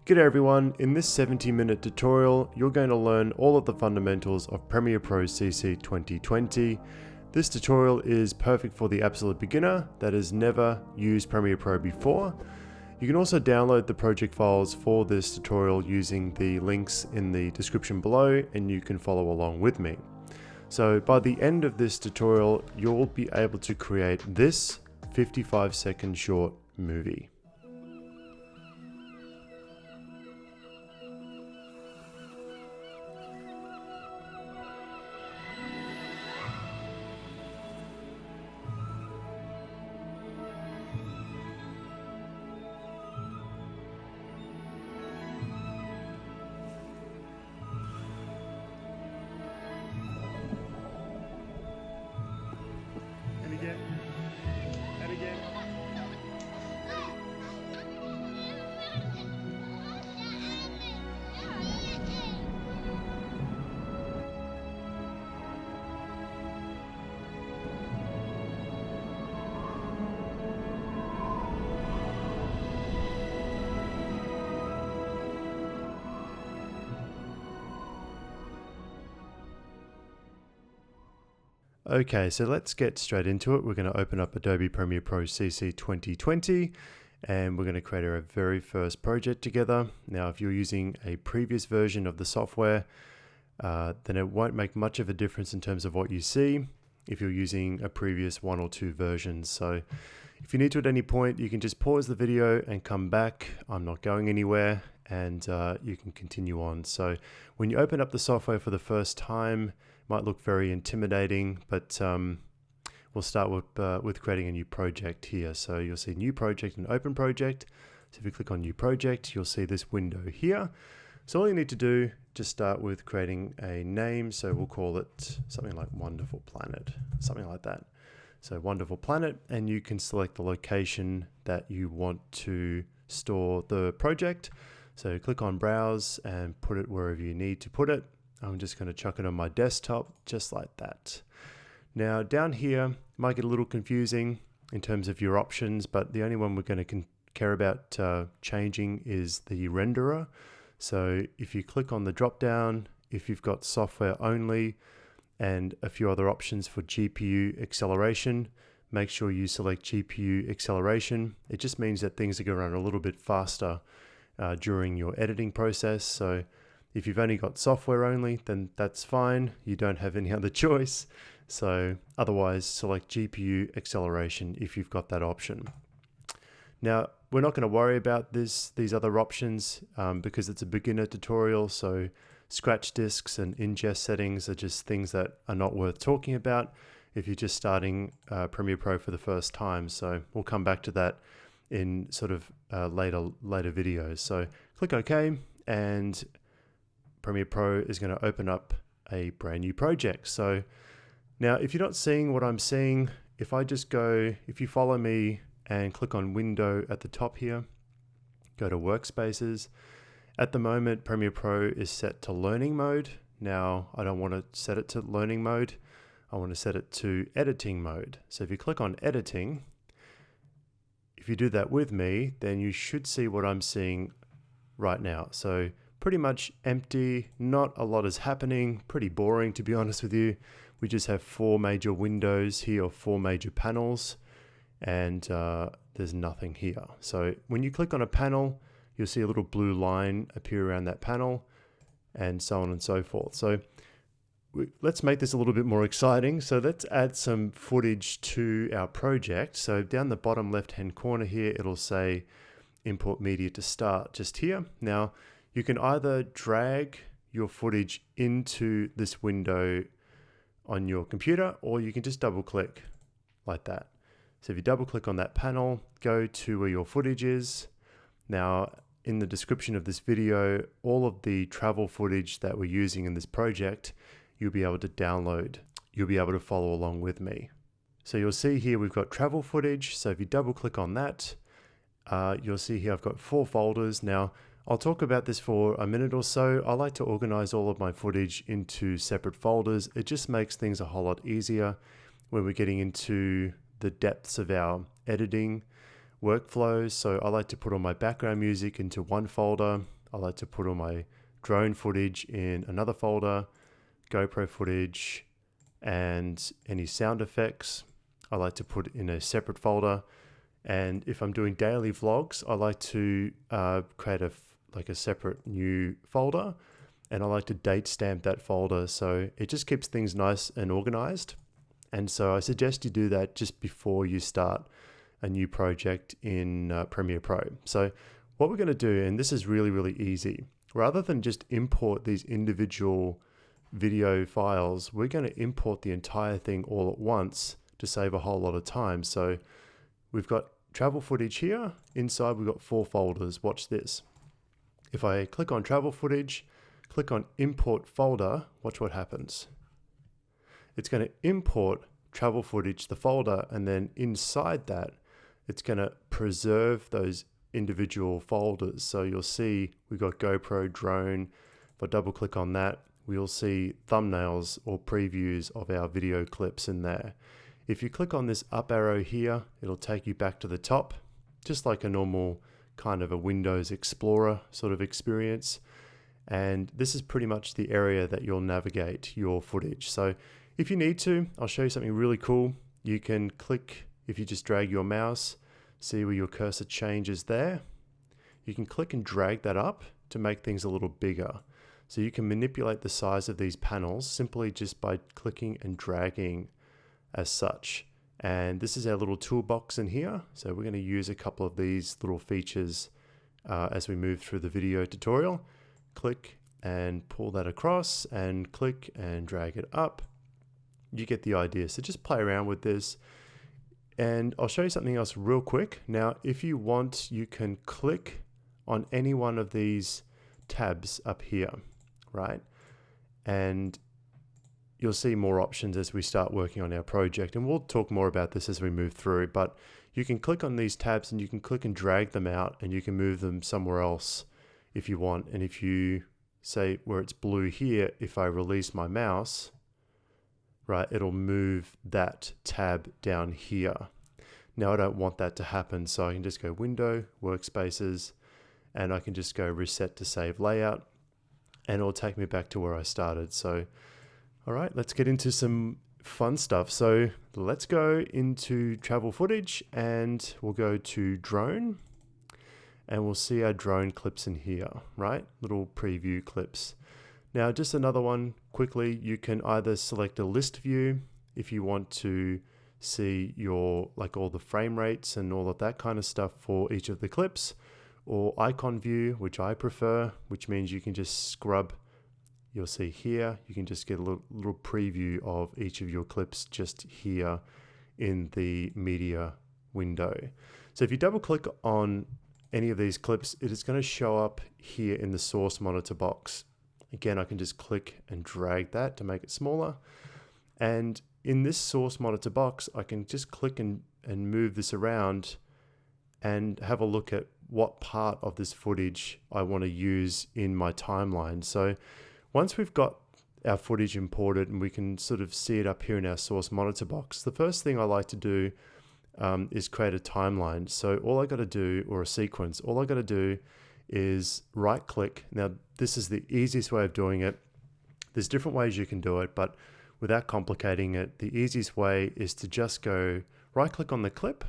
G'day everyone, in this 70-minute tutorial you're going to learn all of the fundamentals of Premiere Pro CC 2020. This tutorial is perfect for the absolute beginner that has never used Premiere Pro before. You can also download the project files for this tutorial using the links in the description below, and you can follow along with me. So by the end of this tutorial you'll be able to create this 55-second short movie. And again. Okay, so let's get straight into it. We're going to open up Adobe Premiere Pro CC 2020 and we're going to create our very first project together. Now, if you're using a previous version of the software, then it won't make much of a difference in terms of what you see if you're using a previous one or two versions. So if you need to at any point, you can just pause the video and come back. I'm not going anywhere, and you can continue on. So when you open up the software for the first time, might look very intimidating, but we'll start with creating a new project here. So you'll see new project and open project. So if you click on new project, you'll see this window here. So all you need to do, just start with creating a name. So we'll call it something like Wonderful Planet, something like that. So Wonderful Planet, and you can select the location that you want to store the project. So click on Browse and put it wherever you need to put it. I'm just going to chuck it on my desktop, just like that. Now down here, might get a little confusing in terms of your options, but the only one we're going to care about changing is the renderer. So if you click on the drop down, if you've got software only and a few other options for GPU acceleration, make sure you select GPU acceleration. It just means that things are going to run a little bit faster during your editing process. So if you've only got software only, then that's fine. You don't have any other choice. So otherwise, select GPU acceleration if you've got that option. Now, we're not going to worry about these other options because it's a beginner tutorial. So scratch disks and ingest settings are just things that are not worth talking about if you're just starting Premiere Pro for the first time. So we'll come back to that in sort of later videos. So click OK, and Premiere Pro is going to open up a brand new project. So now if you're not seeing what I'm seeing, if you follow me and click on Window at the top here, go to Workspaces. At the moment, Premiere Pro is set to Learning mode. Now, I don't want to set it to Learning mode. I want to set it to Editing mode. So if you click on Editing, if you do that with me, then you should see what I'm seeing right now. So pretty much empty, not a lot is happening, pretty boring to be honest with you. We just have 4 major windows here, or 4 major panels, and there's nothing here. So when you click on a panel, you'll see a little blue line appear around that panel, and so on and so forth. So let's make this a little bit more exciting. So let's add some footage to our project. So down the bottom left-hand corner here, it'll say Import Media to Start, just here. Now, you can either drag your footage into this window on your computer, or you can just double click like that. So if you double click on that panel, go to where your footage is. Now, in the description of this video, all of the travel footage that we're using in this project, you'll be able to download. You'll be able to follow along with me. So you'll see here we've got travel footage. So if you double click on that, you'll see here I've got 4 folders. Now, I'll talk about this for a minute or so. I like to organize all of my footage into separate folders. It just makes things a whole lot easier when we're getting into the depths of our editing workflows. So I like to put all my background music into one folder, I like to put all my drone footage in another folder, GoPro footage, and any sound effects I like to put in a separate folder. And if I'm doing daily vlogs, I like to create a separate new folder, and I like to date stamp that folder so it just keeps things nice and organized. And so I suggest you do that just before you start a new project in Premiere Pro. So what we're going to do, and this is really, really easy, rather than just import these individual video files, we're going to import the entire thing all at once to save a whole lot of time. So we've got travel footage here. Inside we've got 4 folders. Watch this. If I click on travel footage, click on import folder, watch what happens. It's going to import travel footage, the folder, and then inside that, it's going to preserve those individual folders. So you'll see we've got GoPro, drone. If I double click on that, we'll see thumbnails or previews of our video clips in there. If you click on this up arrow here, it'll take you back to the top, just like a normal kind of a Windows Explorer sort of experience. And this is pretty much the area that you'll navigate your footage. So if you need to, I'll show you something really cool. You can click, if you just drag your mouse, see where your cursor changes there. You can click and drag that up to make things a little bigger. So you can manipulate the size of these panels simply just by clicking and dragging as such. And this is our little toolbox in here. So we're going to use a couple of these little features as we move through the video tutorial. Click and pull that across, and click and drag it up. You get the idea. So just play around with this. And I'll show you something else real quick. Now, if you want, you can click on any one of these tabs up here, right? And you'll see more options as we start working on our project. And we'll talk more about this as we move through, but you can click on these tabs and you can click and drag them out, and you can move them somewhere else if you want. And if you say where it's blue here, if I release my mouse, right, it'll move that tab down here. Now I don't want that to happen, so I can just go Window, Workspaces, and I can just go Reset to Save Layout, and it'll take me back to where I started. So, all right, let's get into some fun stuff. So let's go into travel footage, and we'll go to drone, and we'll see our drone clips in here, right? Little preview clips. Now, just another one quickly, you can either select a list view if you want to see your, like all the frame rates and all of that kind of stuff for each of the clips, or icon view, which I prefer, which means you can just scrub. You'll see here, you can just get a little preview of each of your clips just here in the media window. So if you double click on any of these clips, it is going to show up here in the source monitor box. Again, I can just click and drag that to make it smaller. And in this source monitor box, I can just click and move this around and have a look at what part of this footage I want to use in my timeline. So once we've got our footage imported and we can sort of see it up here in our source monitor box, the first thing I like to do is create a timeline. So all I got to do, or a sequence, all I got to do is right click. Now this is the easiest way of doing it. There's different ways you can do it, but without complicating it, the easiest way is to just go right click on the clip,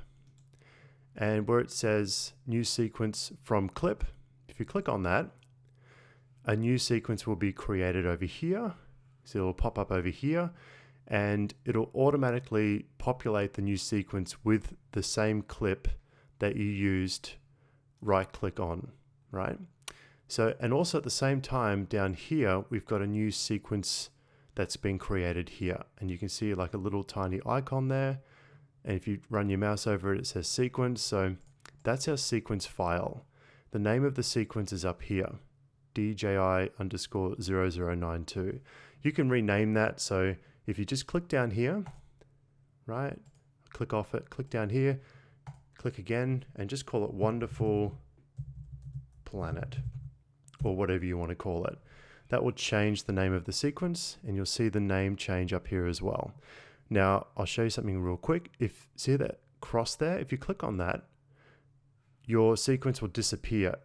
and where it says new sequence from clip, if you click on that, a new sequence will be created over here. So it'll pop up over here, and it'll automatically populate the new sequence with the same clip that you used right click on, right? So, and also at the same time down here, we've got a new sequence that's been created here, and you can see like a little tiny icon there. And if you run your mouse over it, it says sequence. So that's our sequence file. The name of the sequence is up here, DJI_0092. You can rename that. So if you just click down here, right, click off it, click down here, click again, and just call it Wonderful Planet, or whatever you want to call it. That will change the name of the sequence, and you'll see the name change up here as well. Now, I'll show you something real quick. See that cross there? If you click on that, your sequence will disappear.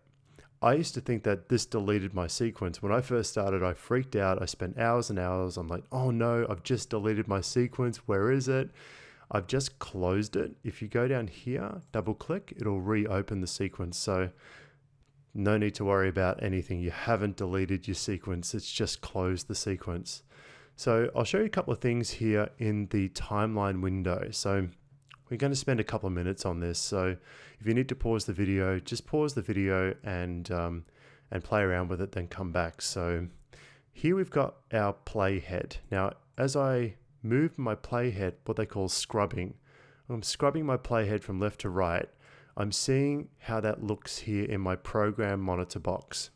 I used to think that this deleted my sequence. When I first started, I freaked out. I spent hours and hours. I'm like, oh no, I've just deleted my sequence. Where is it? I've just closed it. If you go down here, double click, it'll reopen the sequence. So no need to worry about anything. You haven't deleted your sequence. It's just closed the sequence. So I'll show you a couple of things here in the timeline window. So we're going to spend a couple of minutes on this. So if you need to pause the video, just pause the video and play around with it, then come back. So here we've got our playhead. Now, as I move my playhead, what they call scrubbing, I'm scrubbing my playhead from left to right. I'm seeing how that looks here in my program monitor box.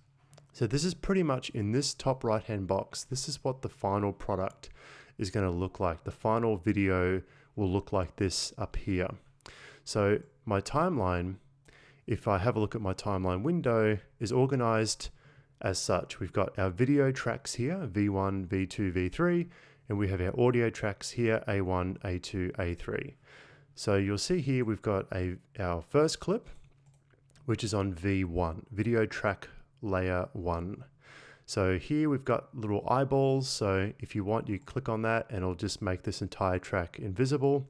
So this is pretty much in this top right hand box. This is what the final product is going to look like. The final video will look like this up here. So my timeline, if I have a look at my timeline window, is organized as such. We've got our video tracks here, V1, V2, V3, and we have our audio tracks here, A1, A2, A3. So you'll see here we've got our first clip, which is on V1, video track layer 1. So here we've got little eyeballs. So if you want, you click on that and it'll just make this entire track invisible,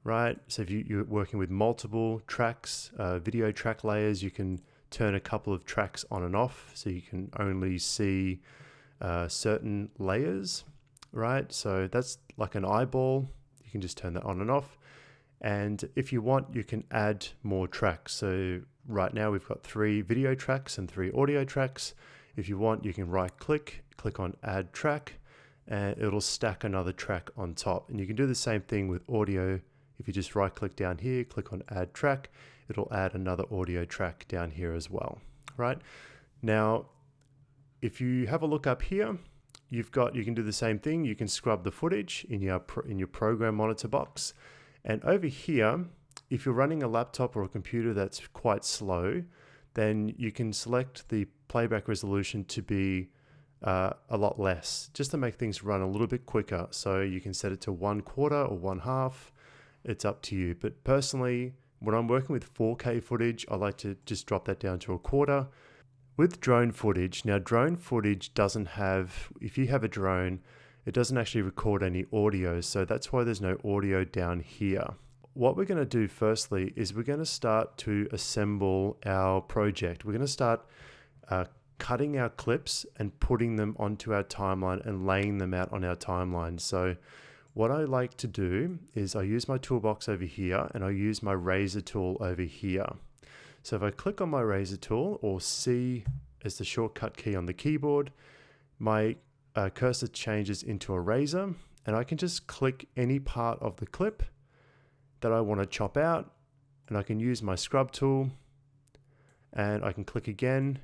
right? So if you're working with multiple tracks, video track layers, you can turn a couple of tracks on and off. So you can only see certain layers, right? So that's like an eyeball. You can just turn that on and off. And if you want, you can add more tracks. So right now we've got 3 video tracks and 3 audio tracks. If you want, you can right click on add track, and it'll stack another track on top. And you can do the same thing with audio. If you just right click down here, click on add track, it'll add another audio track down here as well, right? Now, if you have a look up here, you can do the same thing. You can scrub the footage in your program monitor box. And over here, if you're running a laptop or a computer that's quite slow, then you can select the playback resolution to be a lot less, just to make things run a little bit quicker. So you can set it to 1/4 or 1/2. It's up to you. But personally, when I'm working with 4K footage, I like to just drop that down to 1/4. With drone footage, now drone footage doesn't have, if you have a drone, it doesn't actually record any audio. So that's why there's no audio down here. What we're going to do firstly is we're going to start to assemble our project. We're going to start cutting our clips and putting them onto our timeline and laying them out on our timeline. So what I like to do is I use my toolbox over here and I use my razor tool over here. So if I click on my razor tool, or C as the shortcut key on the keyboard, my cursor changes into a razor, and I can just click any part of the clip that I want to chop out, and I can use my scrub tool and I can click again,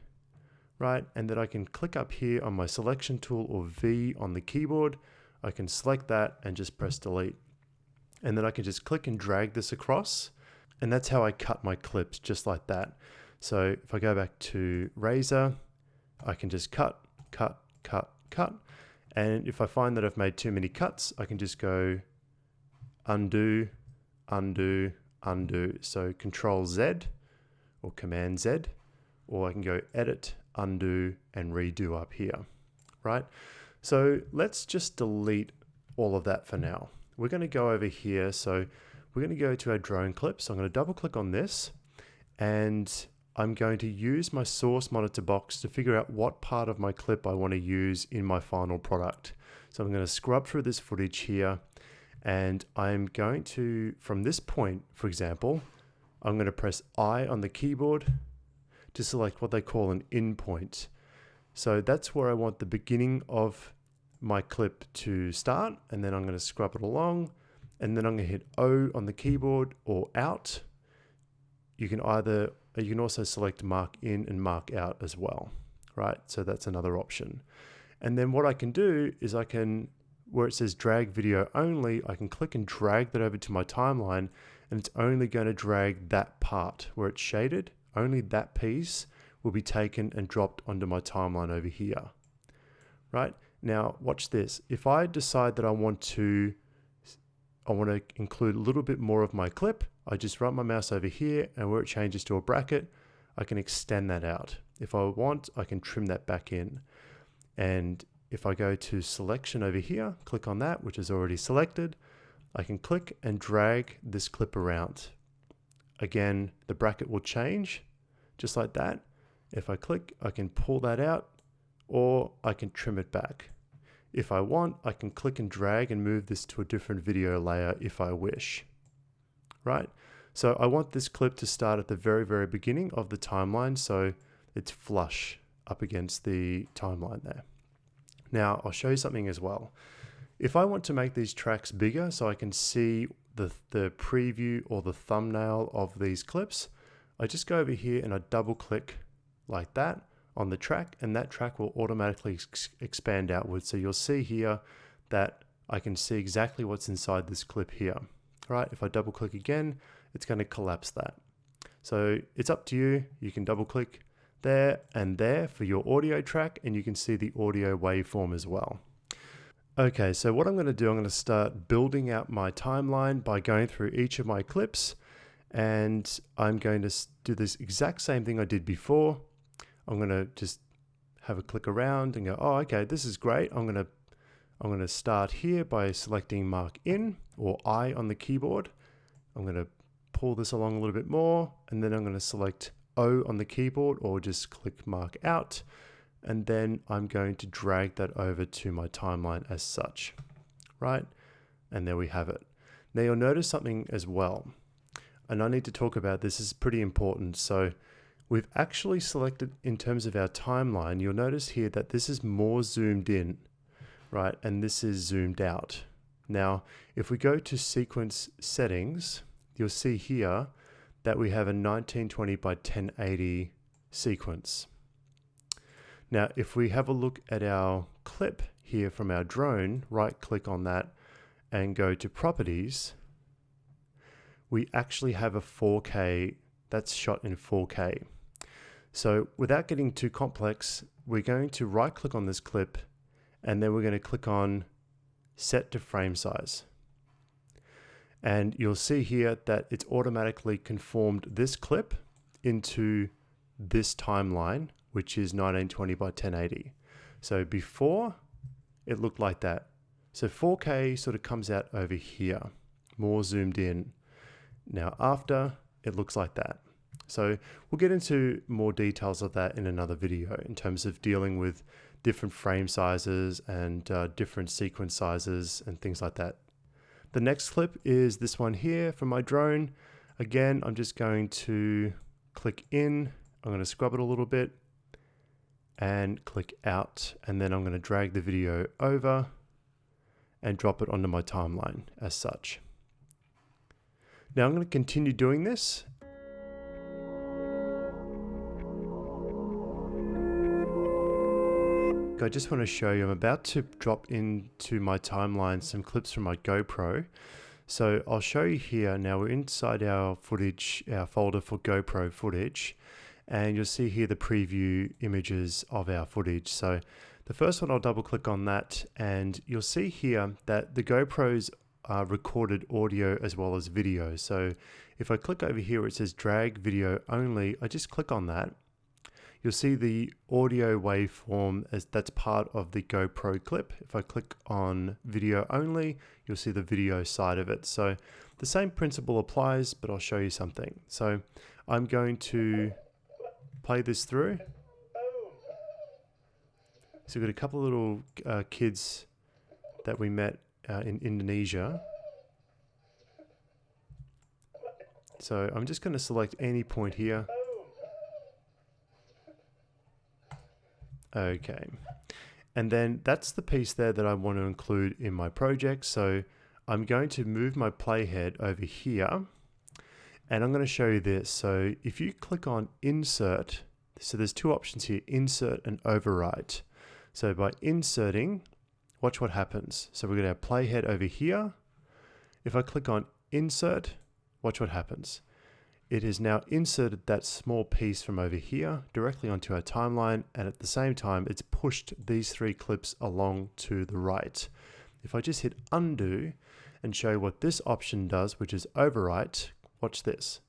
right? And then I can click up here on my selection tool, or V on the keyboard. I can select that and just press delete. And then I can just click and drag this across, and that's how I cut my clips, just like that. So if I go back to razor, I can just cut. And if I find that I've made too many cuts, I can just go undo. So Control Z or Command Z, or I can go edit, undo, and redo up here, right? So let's just delete all of that for now. We're going to go over here. So we're going to go to our drone clip. So I'm going to double click on this, and I'm going to use my source monitor box to figure out what part of my clip I want to use in my final product. So I'm going to scrub through this footage here, and I'm going to, from this point, for example, I'm going to press I on the keyboard to select what they call an in point. So that's where I want the beginning of my clip to start, and then I'm going to scrub it along, and then I'm going to hit O on the keyboard, or out. You can also select mark in and mark out as well, right? So that's another option. And then what I can do is I can, where it says drag video only, I can click and drag that over to my timeline, and it's only going to drag that part where it's shaded. Only that piece will be taken and dropped onto my timeline over here, right? Now watch this. If I decide that I want to include a little bit more of my clip, I just run my mouse over here, and where it changes to a bracket, I can extend that out. If I want, I can trim that back in. And if I go to selection over here, click on that, which is already selected, I can click and drag this clip around. Again, the bracket will change just like that. If I click, I can pull that out, or I can trim it back. If I want, I can click and drag and move this to a different video layer if I wish, right? So I want this clip to start at the very, very beginning of the timeline, so it's flush up against the timeline there. Now, I'll show you something as well. If I want to make these tracks bigger so I can see the preview or the thumbnail of these clips, I just go over here and I double click like that on the track, and that track will automatically expand outwards. So you'll see here that I can see exactly what's inside this clip here, right? If I double click again, it's going to collapse that. So it's up to you. You can double click there and there for your audio track, and you can see the audio waveform as well. Okay, so what I'm going to do, I'm going to start building out my timeline by going through each of my clips, and I'm going to do this exact same thing I did before. I'm going to just have a click around and go, oh, okay, this is great. I'm going to start here by selecting Mark In or I on the keyboard. I'm going to pull this along a little bit more, and then I'm going to select O on the keyboard or just click Mark Out. And then I'm going to drag that over to my timeline as such, right? And there we have it. Now you'll notice something as well, and I need to talk about this. This is pretty important. So we've actually selected, in terms of our timeline, you'll notice here that this is more zoomed in, right? And this is zoomed out. Now, if we go to sequence settings, you'll see here that we have a 1920 by 1080 sequence. Now, if we have a look at our clip here from our drone, right click on that and go to properties, we actually have a 4K that's shot in 4K. So without getting too complex, we're going to right click on this clip, and then we're going to click on set to frame size. And you'll see here that it's automatically conformed this clip into this timeline, which is 1920 by 1080. So before, it looked like that. So 4K sort of comes out over here, more zoomed in. Now after, it looks like that. So we'll get into more details of that in another video in terms of dealing with different frame sizes and different sequence sizes and things like that. The next clip is this one here from my drone. Again, I'm just going to click in. I'm going to scrub it a little bit and click out. And then I'm going to drag the video over and drop it onto my timeline as such. Now I'm going to continue doing this. I just want to show you, I'm about to drop into my timeline some clips from my GoPro. So I'll show you here. Now we're inside our footage, our folder for GoPro footage, and you'll see here the preview images of our footage. So the first one, I'll double click on that, and you'll see here that the GoPros recorded audio as well as video. So if I click over here where it says drag video only, I just click on that. You'll see the audio waveform as that's part of the GoPro clip. If I click on video only, you'll see the video side of it. So the same principle applies, but I'll show you something. So I'm going to play this through. So we've got a couple of little kids that we met in Indonesia. So I'm just going to select any point here. Okay, and then that's the piece there that I want to include in my project. So I'm going to move my playhead over here, and I'm going to show you this. So if you click on insert, so there's two options here, insert and overwrite. So by inserting, watch what happens. So we're going to have playhead over here. If I click on insert, watch what happens. It has now inserted that small piece from over here directly onto our timeline, and at the same time it's pushed these three clips along to the right. If I just hit undo and show what this option does, which is overwrite, watch this.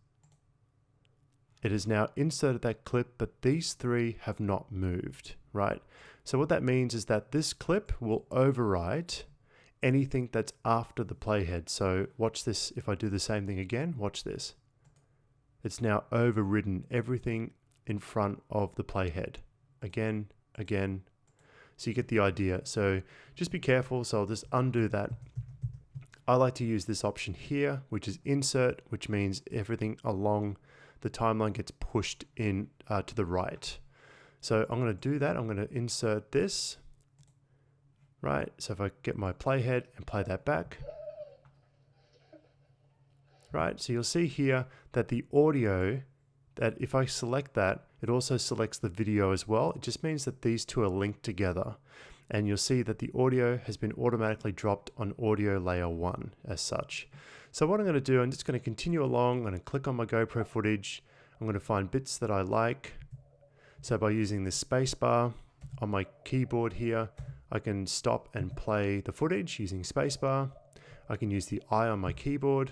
it has now inserted that clip, but these three have not moved, right? So what that means is that this clip will overwrite anything that's after the playhead. So watch this. If I do the same thing again, watch this. It's now overridden everything in front of the playhead. Again, again. So you get the idea. So just be careful. So I'll just undo that. I like to use this option here, which is insert, which means everything along the timeline gets pushed in to the right. So I'm going to do that. I'm going to insert this, right? So if I get my playhead and play that back, right? So you'll see here that the audio, that if I select that, it also selects the video as well. It just means that these two are linked together. And you'll see that the audio has been automatically dropped on audio layer 1 as such. So what I'm going to do, I'm just going to continue along. I'm going to click on my GoPro footage. I'm going to find bits that I like. So by using the spacebar on my keyboard here, I can stop and play the footage using spacebar. I can use the I on my keyboard,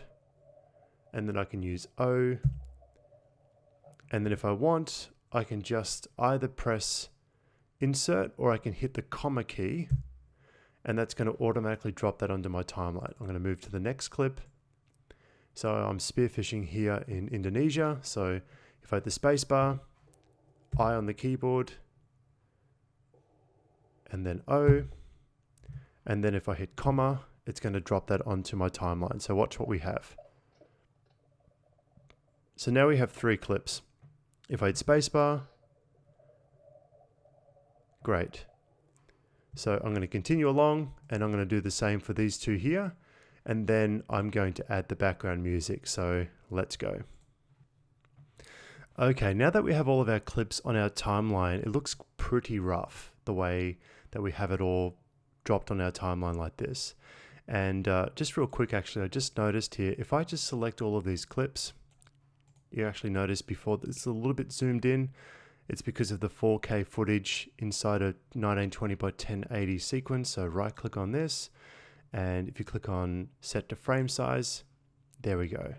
and then I can use O. And then if I want, I can just either press insert or I can hit the comma key, and that's going to automatically drop that onto my timeline. I'm going to move to the next clip. So I'm spearfishing here in Indonesia. So if I hit the spacebar, I on the keyboard, and then O, and then if I hit comma, it's going to drop that onto my timeline. So watch what we have. So now we have 3 clips. If I hit spacebar, great. So I'm going to continue along, and I'm going to do the same for these 2 here, and then I'm going to add the background music. So let's go. Okay, now that we have all of our clips on our timeline, it looks pretty rough the way that we have it all dropped on our timeline like this. And just real quick, actually, I just noticed here, if I just select all of these clips, you actually notice before it's a little bit zoomed in. It's because of the 4K footage inside a 1920 by 1080 sequence. So right click on this, and if you click on set to frame size, there we go.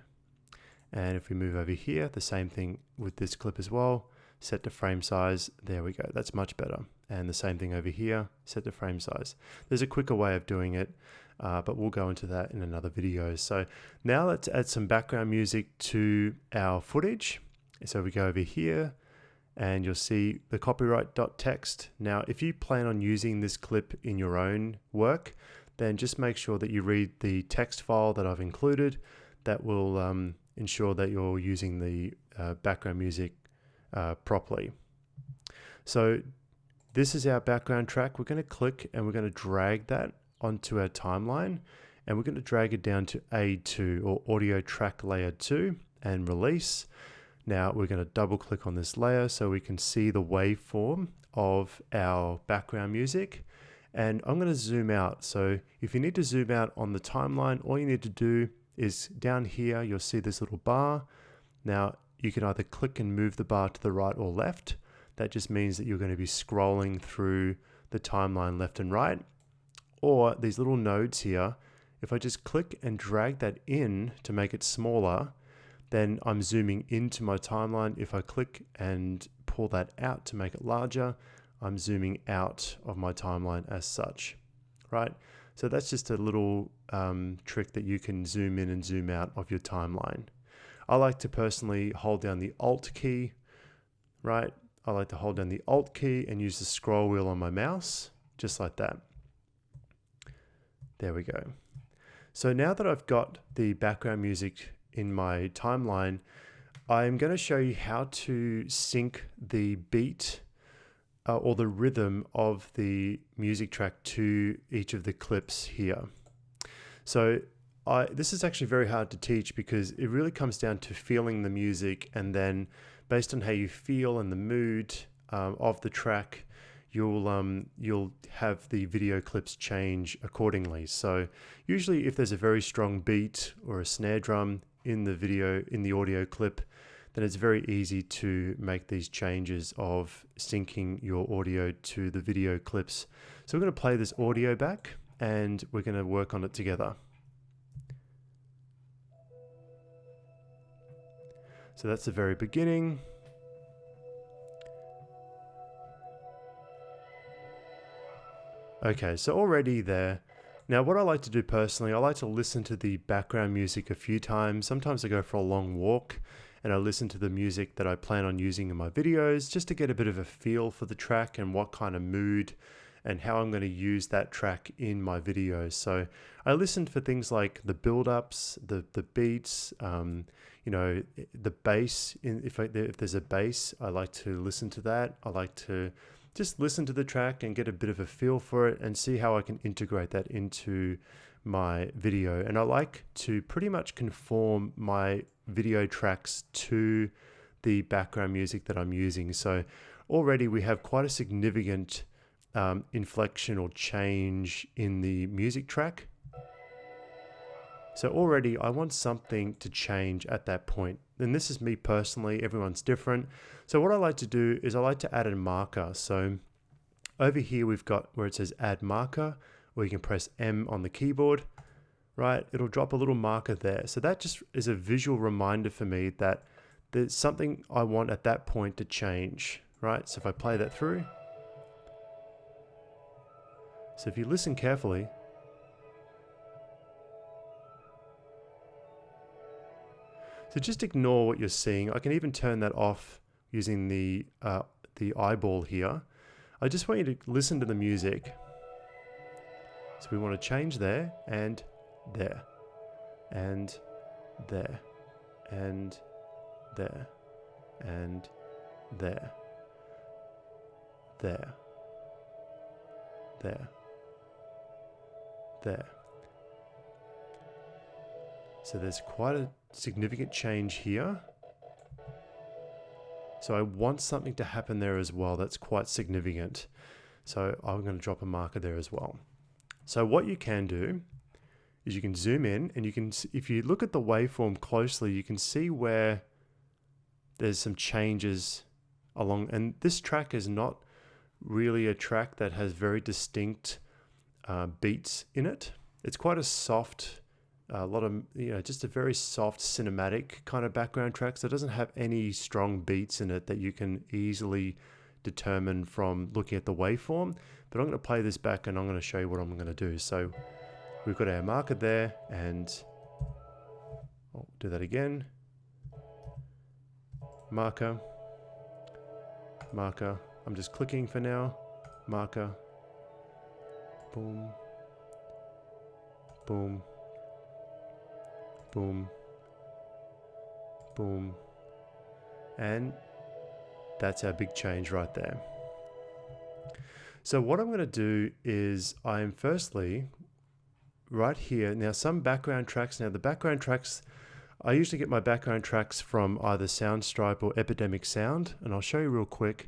And if we move over here, the same thing with this clip as well, set to frame size, there we go. That's much better. And the same thing over here, set to frame size. There's a quicker way of doing it, but we'll go into that in another video. So now let's add some background music to our footage. So we go over here, and you'll see the copyright.txt. Now, if you plan on using this clip in your own work, then just make sure that you read the text file that I've included. That will ensure that you're using the background music properly. So this is our background track. We're going to click and we're going to drag that onto our timeline, and we're going to drag it down to A2 or audio track layer 2 and release. Now we're going to double click on this layer so we can see the waveform of our background music. And I'm going to zoom out. So if you need to zoom out on the timeline, all you need to do is down here, you'll see this little bar. Now you can either click and move the bar to the right or left. That just means that you're going to be scrolling through the timeline left and right. Or these little nodes here, if I just click and drag that in to make it smaller, then I'm zooming into my timeline. If I click and pull that out to make it larger, I'm zooming out of my timeline as such, right? So that's just a little trick that you can zoom in and zoom out of your timeline. I like to personally hold down the Alt key, right? I like to hold down the Alt key and use the scroll wheel on my mouse, just like that. There we go. So now that I've got the background music in my timeline, I'm going to show you how to sync the beat or the rhythm of the music track to each of the clips here. So this is actually very hard to teach because it really comes down to feeling the music, and then based on how you feel and the mood of the track, you'll have the video clips change accordingly. So usually if there's a very strong beat or a snare drum in the audio clip, then it's very easy to make these changes of syncing your audio to the video clips. So we're going to play this audio back and we're going to work on it together. So that's the very beginning. Okay, so already there. Now what I like to do personally, I like to listen to the background music a few times. Sometimes I go for a long walk and I listen to the music that I plan on using in my videos just to get a bit of a feel for the track and what kind of mood and how I'm going to use that track in my videos. So I listened for things like the build-ups, the beats, you know, the bass. If there's a bass, I like to listen to that. I like to just listen to the track and get a bit of a feel for it and see how I can integrate that into my video. And I like to pretty much conform my video tracks to the background music that I'm using. So already we have quite a significant inflection or change in the music track. So already I want something to change at that point. And this is me personally, everyone's different. So what I like to do is I like to add a marker. So over here we've got where it says add marker, or you can press M on the keyboard, right? It'll drop a little marker there. So that just is a visual reminder for me that there's something I want at that point to change, right? So if I play that through, so if you listen carefully, so just ignore what you're seeing. I can even turn that off using the eyeball here. I just want you to listen to the music. So we want to change there and there and there and there and there, there, there, there. So there's quite a significant change here. So I want something to happen there as well. That's quite significant. So I'm going to drop a marker there as well. So what you can do is you can zoom in and you can, if you look at the waveform closely, you can see where there's some changes along. And this track is not really a track that has very distinct beats in it. It's quite a soft, a lot of, you know, just a very soft cinematic kind of background track. So it doesn't have any strong beats in it that you can easily determine from looking at the waveform. But I'm going to play this back and I'm going to show you what I'm going to do. So we've got our marker there and I'll do that again. Marker, marker. I'm just clicking for now. Marker. Boom. Boom. Boom. Boom. And that's our big change right there. So what I'm going to do is I'm firstly right here. Now some background tracks. Now the background tracks, I usually get my background tracks from either Soundstripe or Epidemic Sound. And I'll show you real quick.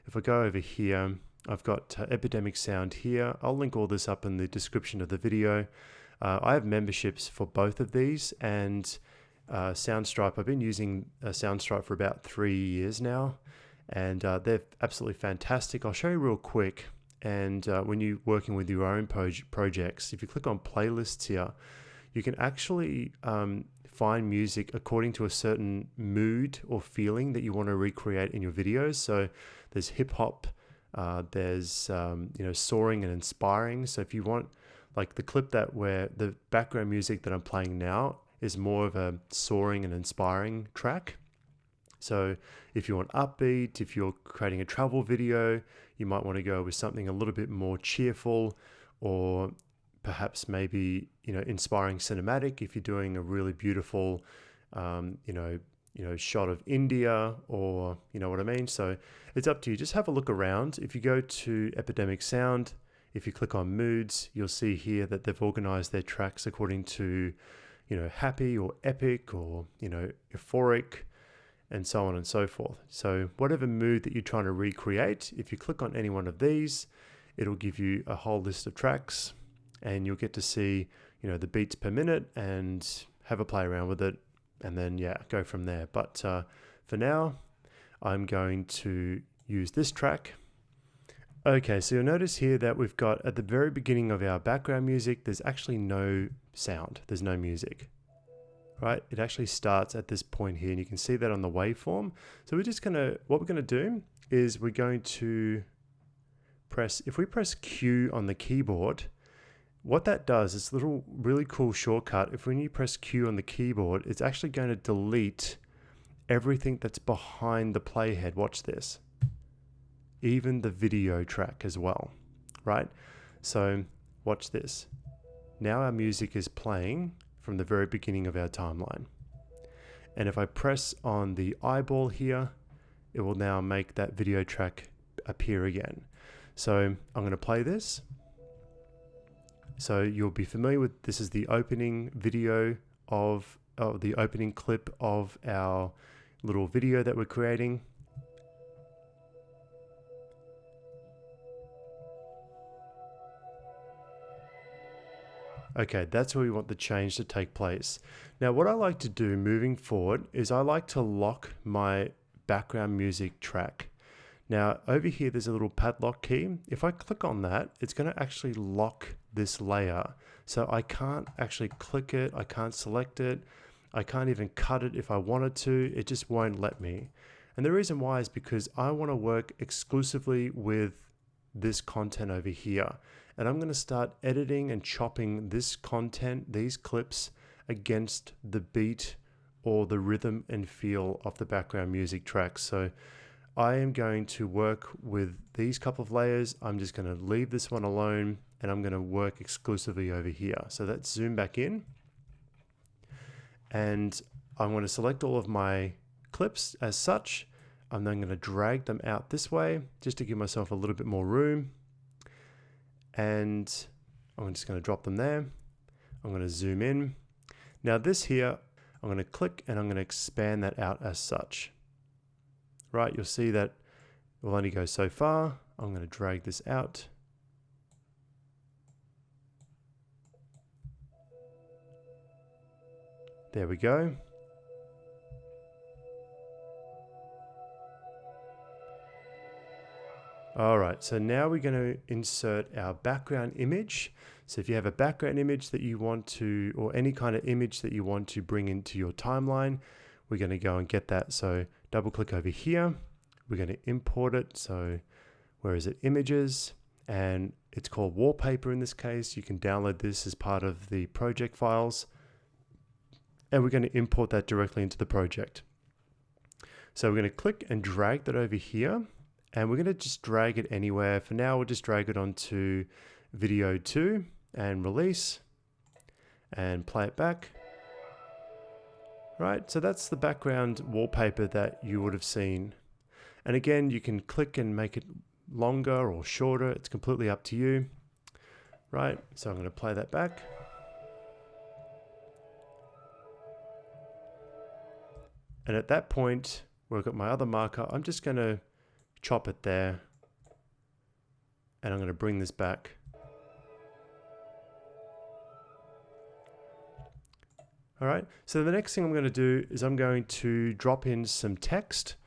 If I go over here, I've got Epidemic Sound here. I'll link all this up in the description of the video. I have memberships for both of these, and Soundstripe. I've been using Soundstripe for about 3 years now, and they're absolutely fantastic. I'll show you real quick. And when you're working with your own projects, if you click on playlists here, you can actually find music according to a certain mood or feeling that you want to recreate in your videos. So there's hip hop, there's you know, soaring and inspiring. So if you want, like the clip that where the background music that I'm playing now is more of a soaring and inspiring track. So if you want upbeat, if you're creating a travel video, you might want to go with something a little bit more cheerful, or perhaps maybe, you know, inspiring cinematic if you're doing a really beautiful you know, shot of India, or you know what I mean. So it's up to you. Just have a look around. If you go to Epidemic Sound, if you click on moods, you'll see here that they've organized their tracks according to, you know, happy or epic or, you know, euphoric, and so on and so forth. So whatever mood that you're trying to recreate, if you click on any one of these, it'll give you a whole list of tracks, and you'll get to see, you know, the beats per minute and have a play around with it, and then yeah, go from there. But for now, I'm going to use this track. Okay, so you'll notice here that we've got at the very beginning of our background music, there's actually no sound, there's no music. right? It actually starts at this point here, and you can see that on the waveform. So what we're gonna do is we're going to if we press Q on the keyboard, what that does is a little really cool shortcut. When you press Q on the keyboard, it's actually going to delete everything that's behind the playhead. Watch this. Even the video track as well, right? So watch this. Now our music is playing from the very beginning of our timeline. And if I press on the eyeball here, it will now make that video track appear again. So I'm going to play this. So you'll be familiar with, this is the opening video of the opening clip of our little video that we're creating. Okay, that's where we want the change to take place. Now, what I like to do moving forward is I like to lock my background music track. Now, over here, there's a little padlock key. If I click on that, it's going to actually lock this layer. So I can't actually click it. I can't select it. I can't even cut it if I wanted to. It just won't let me. And the reason why is because I want to work exclusively with this content over here. And I'm going to start editing and chopping this content, these clips, against the beat or the rhythm and feel of the background music tracks. So I am going to work with these couple of layers. I'm just going to leave this one alone, and I'm going to work exclusively over here. So let's zoom back in, and I'm going to select all of my clips as such. I'm then going to drag them out this way just to give myself a little bit more room. And I'm just going to drop them there. I'm going to zoom in. Now this here, I'm going to click and I'm going to expand that out as such. Right, you'll see that it will only go so far. I'm going to drag this out. There we go. All right, so now we're going to insert our background image. So if you have a background image that you want to, or any kind of image that you want to bring into your timeline, we're going to go and get that. So double click over here. We're going to import it. So where is it? Images. And it's called wallpaper in this case. You can download this as part of the project files. And we're going to import that directly into the project. So we're going to click and drag that over here. And we're going to just drag it anywhere. For now, we'll just drag it onto video 2 and release and play it back. Right, so that's the background wallpaper that you would have seen. And again, you can click and make it longer or shorter. It's completely up to you. Right, so I'm going to play that back. And at that point, where I've got my other marker, I'm just going to chop it there. And I'm going to bring this back. All right, so the next thing I'm going to do is I'm going to drop in some text.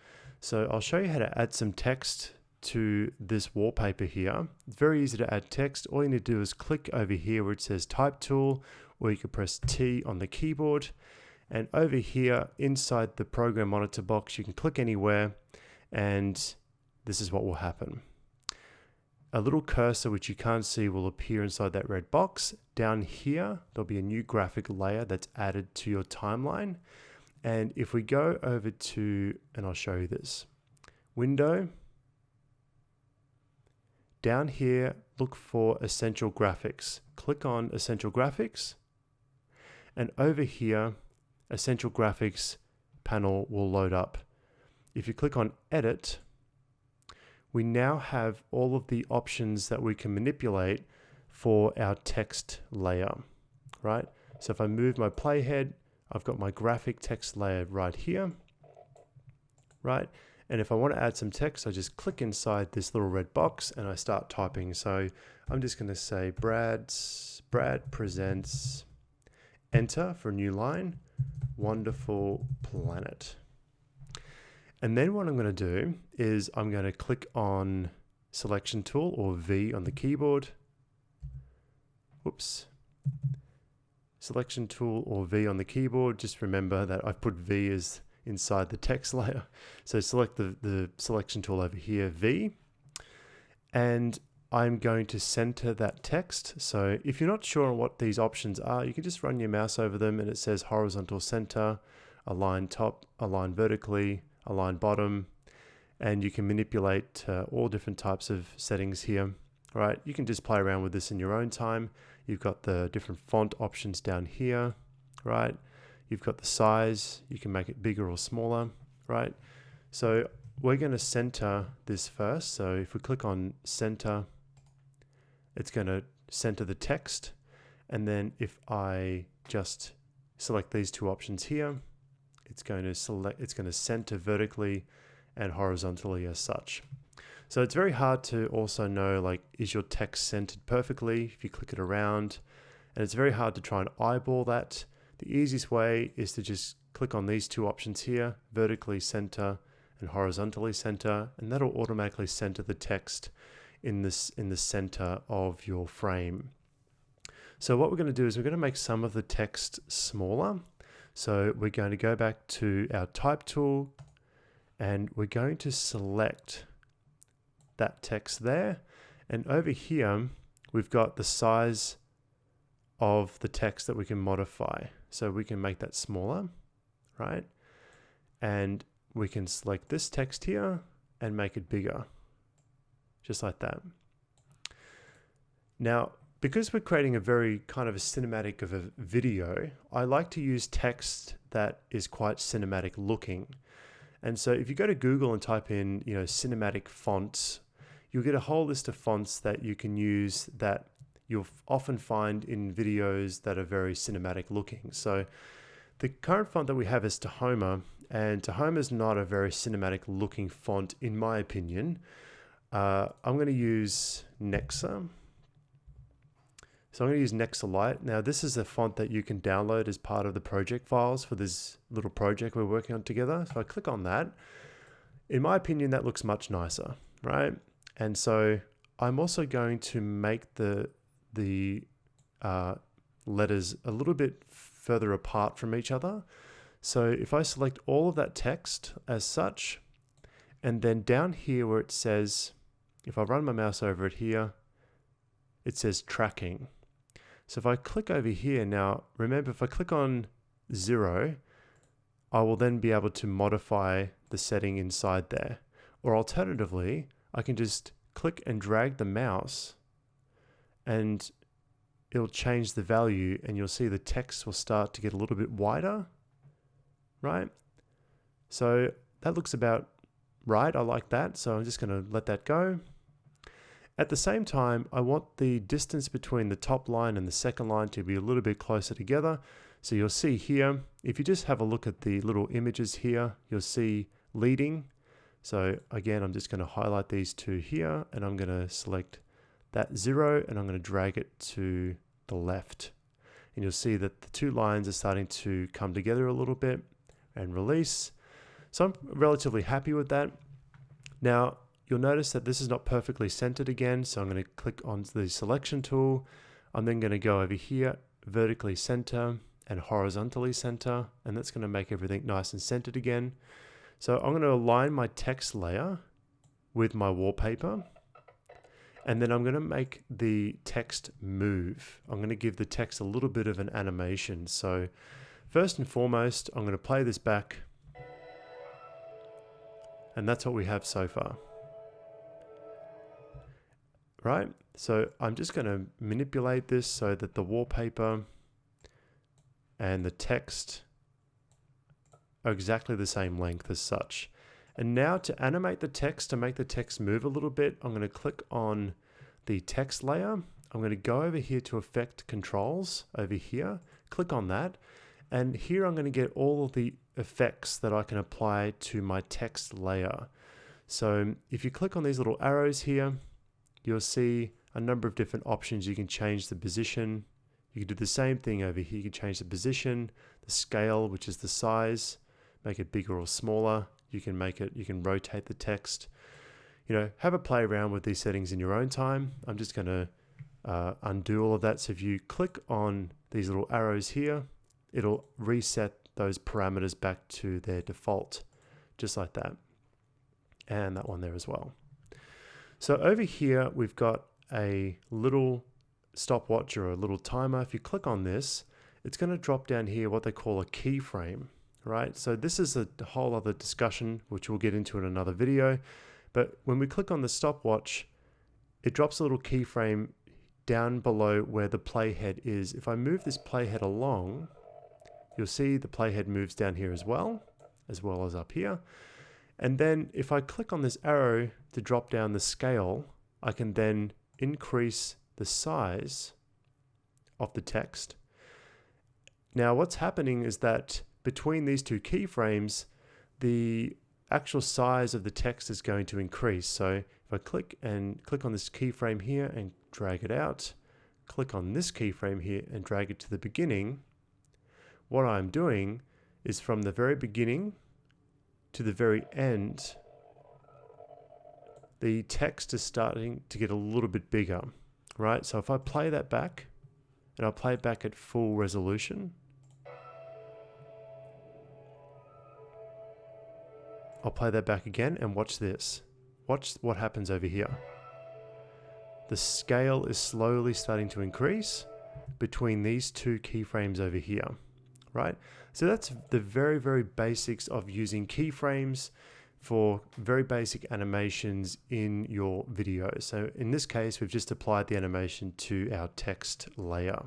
So I'll show you how to add some text to this wallpaper here. It's very easy to add text. All you need to do is click over here where it says type tool, or you can press T on the keyboard. And over here inside the program monitor box, you can click anywhere, and this is what will happen. A little cursor, which you can't see, will appear inside that red box. Down here, there'll be a new graphic layer that's added to your timeline. And if we go over to, and I'll show you this, Window, down here, look for Essential Graphics. Click on Essential Graphics. And over here, Essential Graphics panel will load up. If you click on Edit, we now have all of the options that we can manipulate for our text layer, right? So if I move my playhead, I've got my graphic text layer right here, right? And if I want to add some text, I just click inside this little red box and I start typing. So I'm just going to say Brad presents, enter for a new line, wonderful planet. And then what I'm going to do is I'm going to click on selection tool, or V on the keyboard. Whoops. selection tool or V on the keyboard. Just remember that I've put V as inside the text layer. So select the selection tool over here, V, and I'm going to center that text. So if you're not sure on what these options are, you can just run your mouse over them and it says horizontal center, align top, align vertically, align bottom, and you can manipulate all different types of settings here. Right, you can just play around with this in your own time. You've got the different font options down here, right? You've got the size, you can make it bigger or smaller, right? So we're going to center this first. So if we click on center, it's going to center the text. And then if I just select these two options here, it's going to center vertically and horizontally as such. So it's very hard to also know, like, is your text centered perfectly if you click it around? And it's very hard to try and eyeball that. The easiest way is to just click on these two options here, vertically center and horizontally center, and that'll automatically center the text in the center of your frame. So what we're going to do is we're going to make some of the text smaller. So we're going to go back to our type tool and we're going to select that text there, and over here we've got the size of the text that we can modify. So we can make that smaller, right? And we can select this text here and make it bigger, just like that. Now, because we're creating a very kind of a cinematic of a video, I like to use text that is quite cinematic looking. And so if you go to Google and type in, cinematic fonts, you'll get a whole list of fonts that you can use that you'll often find in videos that are very cinematic looking. So the current font that we have is Tahoma, and Tahoma is not a very cinematic looking font in my opinion. I'm going to use Nexa. So I'm going to use Nexa Lite. Now this is a font that you can download as part of the project files for this little project we're working on together. So I click on that. In my opinion, that looks much nicer, right? And so I'm also going to make the letters a little bit further apart from each other. So if I select all of that text as such, and then down here where it says, if I run my mouse over it here, it says tracking. So if I click over here now, remember if I click on 0, I will then be able to modify the setting inside there. Or alternatively, I can just click and drag the mouse and it'll change the value and you'll see the text will start to get a little bit wider, right? So that looks about right. I like that. So I'm just going to let that go. At the same time, I want the distance between the top line and the second line to be a little bit closer together. So you'll see here, if you just have a look at the little images here, you'll see leading. So again, I'm just going to highlight these two here and I'm going to select that 0 and I'm going to drag it to the left. And you'll see that the two lines are starting to come together a little bit and release. So I'm relatively happy with that. Now, you'll notice that this is not perfectly centered again. So I'm going to click on the selection tool. I'm then going to go over here, vertically center and horizontally center. And that's going to make everything nice and centered again. So I'm going to align my text layer with my wallpaper, and then I'm going to make the text move. I'm going to give the text a little bit of an animation. So first and foremost, I'm going to play this back, and that's what we have so far. Right? So I'm just going to manipulate this so that the wallpaper and the text are exactly the same length as such. And now to animate the text, to make the text move a little bit, I'm going to click on the text layer. I'm going to go over here to Effect Controls over here, click on that. And here I'm going to get all of the effects that I can apply to my text layer. So if you click on these little arrows here, you'll see a number of different options. You can change the position. You can do the same thing over here. You can change the position, the scale, which is the size, make it bigger or smaller. You can rotate the text. Have a play around with these settings in your own time. I'm just going to undo all of that. So if you click on these little arrows here, it'll reset those parameters back to their default, just like that. And that one there as well. So over here, we've got a little stopwatch or a little timer. If you click on this, it's going to drop down here what they call a keyframe, right? So this is a whole other discussion, which we'll get into in another video. But when we click on the stopwatch, it drops a little keyframe down below where the playhead is. If I move this playhead along, you'll see the playhead moves down here as well as up here. And then if I click on this arrow to drop down the scale, I can then increase the size of the text. Now what's happening is that between these two keyframes, the actual size of the text is going to increase. So if I click on this keyframe here and drag it out, click on this keyframe here and drag it to the beginning, what I'm doing is from the very beginning to the very end, the text is starting to get a little bit bigger, right? So if I play that back, and I'll play it back at full resolution, I'll play that back again and watch this. Watch what happens over here. The scale is slowly starting to increase between these two keyframes over here, right? So that's the very, very basics of using keyframes for very basic animations in your video. So in this case, we've just applied the animation to our text layer.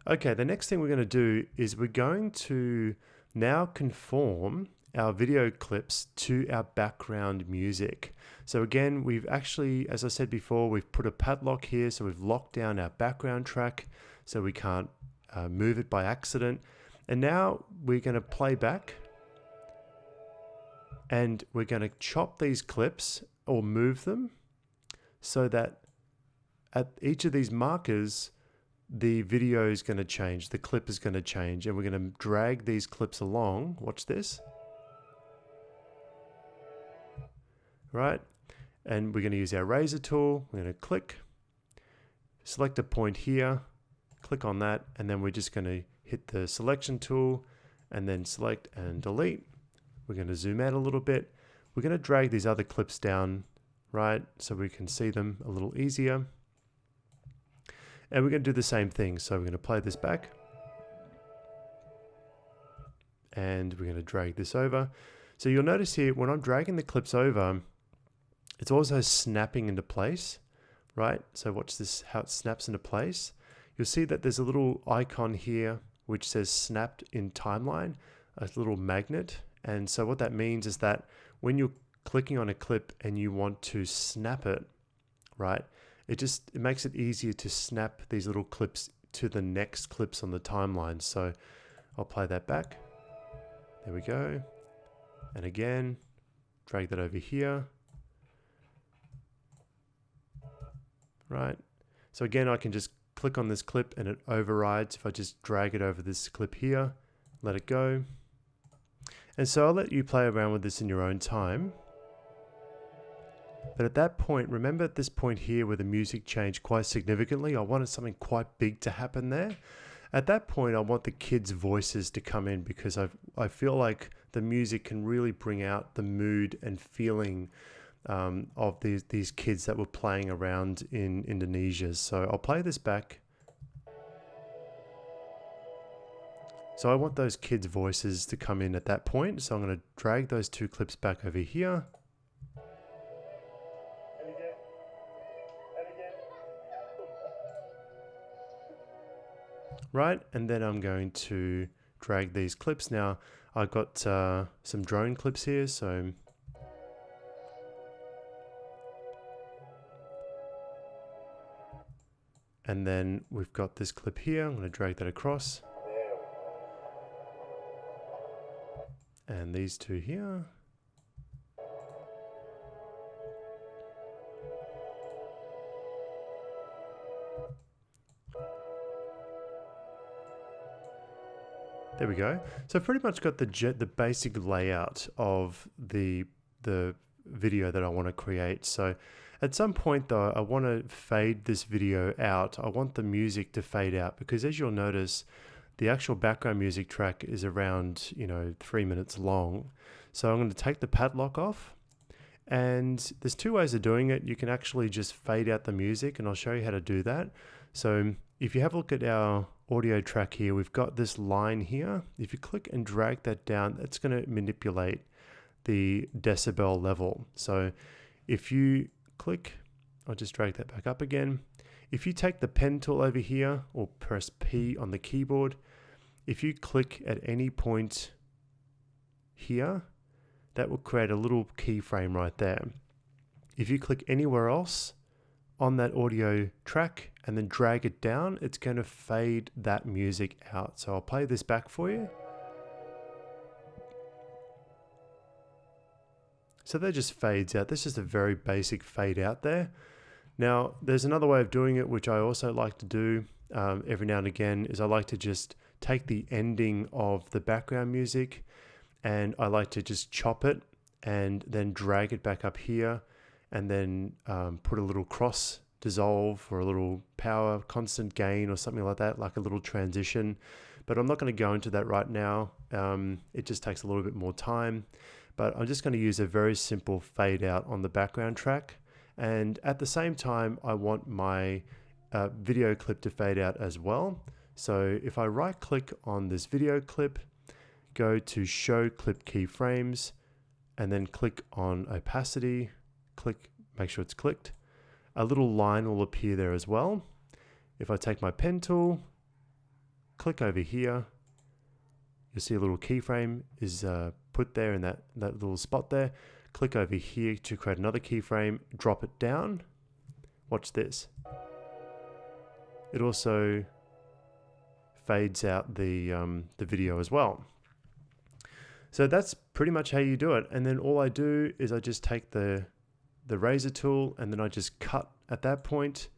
Okay, the next thing we're going to do is we're going to now conform our video clips to our background music. So again, we've actually, as I said before, we've put a padlock here, so we've locked down our background track so we can't move it by accident. And now we're going to play back and we're going to chop these clips or move them so that at each of these markers, the video is going to change, the clip is going to change, and we're going to drag these clips along. Watch this. Right? And we're going to use our razor tool. We're going to click, select a point here, click on that, and then we're just going to hit the selection tool and then select and delete. We're going to zoom out a little bit. We're going to drag these other clips down, right? So we can see them a little easier. And we're going to do the same thing. So we're going to play this back. And we're going to drag this over. So you'll notice here, when I'm dragging the clips over, it's also snapping into place, right? So watch this, how it snaps into place. You'll see that there's a little icon here which says snapped in timeline, a little magnet. And so what that means is that when you're clicking on a clip and you want to snap it, right? It makes it easier to snap these little clips to the next clips on the timeline. So I'll play that back. There we go. And again, drag that over here. Right. So again, I can just click on this clip and it overrides. If I just drag it over this clip here, let it go. And so I'll let you play around with this in your own time. But at that point, remember at this point here where the music changed quite significantly, I wanted something quite big to happen there. At that point, I want the kids' voices to come in because I feel like the music can really bring out the mood and feeling of these kids that were playing around in Indonesia. So I'll play this back. So I want those kids' voices to come in at that point. So I'm going to drag those two clips back over here. Right, and then I'm going to drag these clips. Now I've got some drone clips here, so and then we've got this clip here. I'm going to drag that across. And these two here. There we go. So I've pretty much got the basic layout of the video that I want to create. So At some point though, I want to fade this video out. I want the music to fade out because as you'll notice, the actual background music track is around, 3 minutes long. So I'm going to take the padlock off, and there's two ways of doing it. You can actually just fade out the music, and I'll show you how to do that. So if you have a look at our audio track here, we've got this line here. If you click and drag that down, that's going to manipulate the decibel level. So if you click, I'll just drag that back up again. If you take the pen tool over here or press P on the keyboard, if you click at any point here, that will create a little keyframe right there. If you click anywhere else on that audio track and then drag it down, it's going to fade that music out. So I'll play this back for you. So that just fades out. This is a very basic fade out there. Now, there's another way of doing it, which I also like to do every now and again, is I like to just take the ending of the background music and I like to just chop it and then drag it back up here and then put a little cross dissolve or a little power constant gain or something like that, like a little transition. But I'm not going to go into that right now. It just takes a little bit more time. But I'm just going to use a very simple fade out on the background track. And at the same time, I want my video clip to fade out as well. So if I right click on this video clip, go to show clip keyframes, and then click on opacity, make sure it's clicked. A little line will appear there as well. If I take my pen tool, click over here, you'll see a little keyframe is put there in that little spot there. Click over here to create another keyframe, drop it down. Watch this. It also fades out the video as well. So that's pretty much how you do it. And then all I do is I just take the razor tool and then I just cut at that point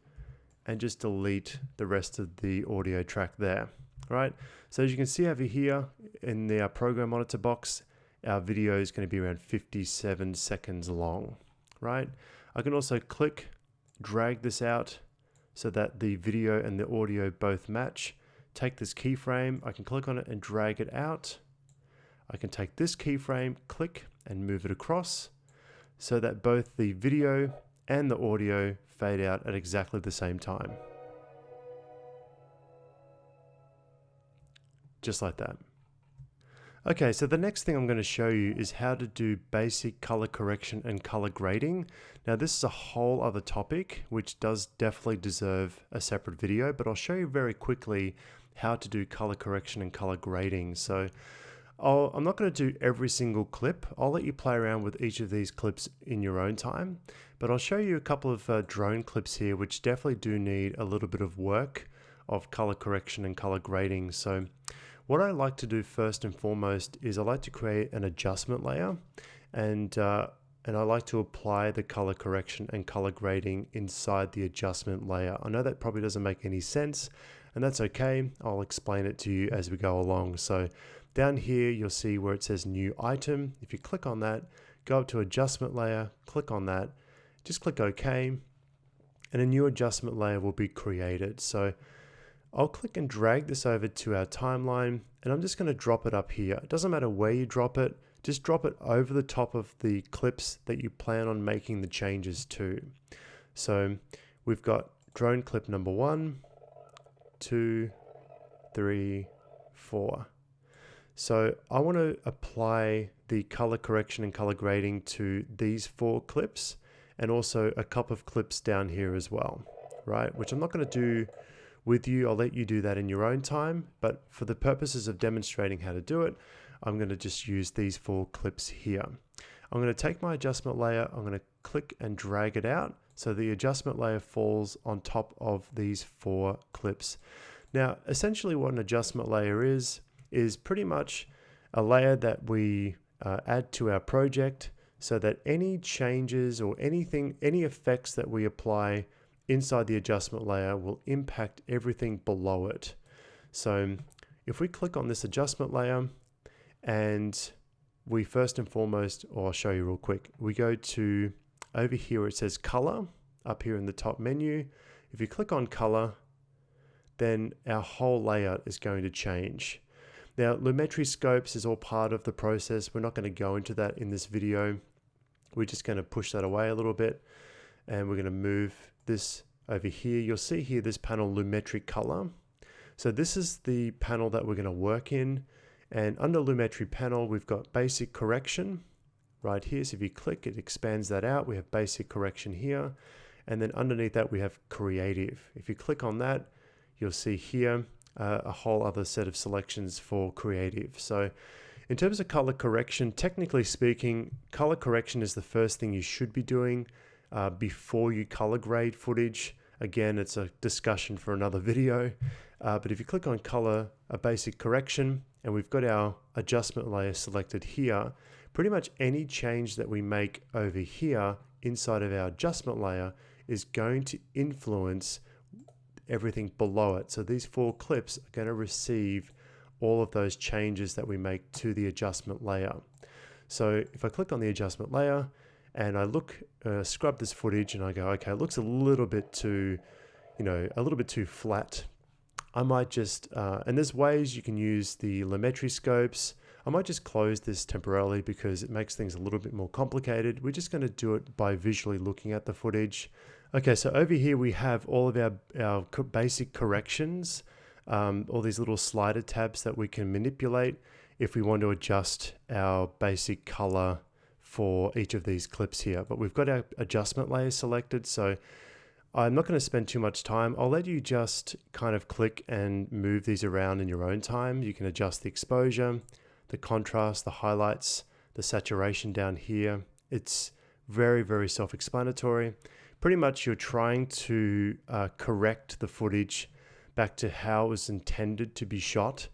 and just delete the rest of the audio track there. Right. So as you can see over here in the program monitor box, our video is going to be around 57 seconds long, right? I can also click, drag this out so that the video and the audio both match. Take this keyframe, I can click on it and drag it out. I can take this keyframe, click and move it across so that both the video and the audio fade out at exactly the same time. Just like that. Okay, so the next thing I'm going to show you is how to do basic color correction and color grading. Now this is a whole other topic which does definitely deserve a separate video, but I'll show you very quickly how to do color correction and color grading. So I'm not going to do every single clip. I'll let you play around with each of these clips in your own time, but I'll show you a couple of drone clips here which definitely do need a little bit of work of color correction and color grading. So what I like to do first and foremost is I like to create an adjustment layer and I like to apply the color correction and color grading inside the adjustment layer. I know that probably doesn't make any sense and that's okay. I'll explain it to you as we go along. So down here you'll see where it says new item. If you click on that, go up to adjustment layer, click on that, just click OK and a new adjustment layer will be created. So I'll click and drag this over to our timeline and I'm just going to drop it up here. It doesn't matter where you drop it, just drop it over the top of the clips that you plan on making the changes to. So we've got drone clip number 1, 2, 3, 4. So I want to apply the color correction and color grading to these 4 clips and also a couple of clips down here as well, right? Which I'm not going to do with you. I'll let you do that in your own time, but for the purposes of demonstrating how to do it, I'm going to just use these 4 clips here. I'm going to take my adjustment layer, I'm going to click and drag it out so the adjustment layer falls on top of these 4 clips. Now, essentially what an adjustment layer is pretty much a layer that we add to our project so that any changes or any effects that we apply inside the adjustment layer will impact everything below it. So if we click on this adjustment layer and we first and foremost, or I'll show you real quick, we go to over here where it says color, up here in the top menu, if you click on color, then our whole layout is going to change. Now, Lumetri scopes is all part of the process. We're not going to go into that in this video. We're just going to push that away a little bit, and we're going to move this over here. You'll see here this panel, Lumetri color. So this is the panel that we're going to work in. And under Lumetri panel, we've got basic correction right here. So if you click, it expands that out. We have basic correction here. And then underneath that, we have creative. If you click on that, you'll see here a whole other set of selections for creative. So in terms of color correction, technically speaking, color correction is the first thing you should be doing before you color grade footage. Again, it's a discussion for another video. But if you click on color, a basic correction, and we've got our adjustment layer selected here, pretty much any change that we make over here inside of our adjustment layer is going to influence everything below it. So these 4 clips are going to receive all of those changes that we make to the adjustment layer. So if I click on the adjustment layer and I scrub this footage and I go, okay, it looks a little bit too, a little bit too flat. I might just, and there's ways you can use the Lumetri scopes. I might just close this temporarily because it makes things a little bit more complicated. We're just going to do it by visually looking at the footage. Okay, so over here we have all of our basic corrections, all these little slider tabs that we can manipulate if we want to adjust our basic color for each of these clips here. But we've got our adjustment layer selected, so I'm not going to spend too much time. I'll let you just kind of click and move these around in your own time. You can adjust the exposure, the contrast, the highlights, the saturation down here. It's very, very self-explanatory. Pretty much you're trying to correct the footage back to how it was intended to be shot.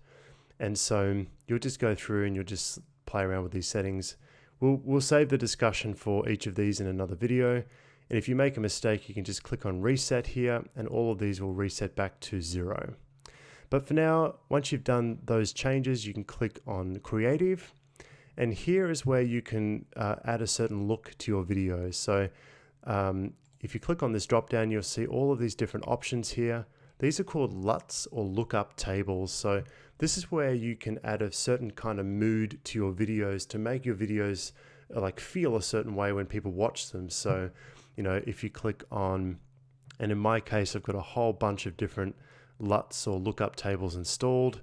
And so you'll just go through and you'll just play around with these settings. We'll save the discussion for each of these in another video. And if you make a mistake, you can just click on reset here and all of these will reset back to 0. But for now, once you've done those changes, you can click on creative. And here is where you can add a certain look to your videos. So if you click on this drop down, you'll see all of these different options here. These are called LUTs or lookup tables. So this is where you can add a certain kind of mood to your videos to make your videos like feel a certain way when people watch them. So, if you click on, and in my case, I've got a whole bunch of different LUTs or lookup tables installed.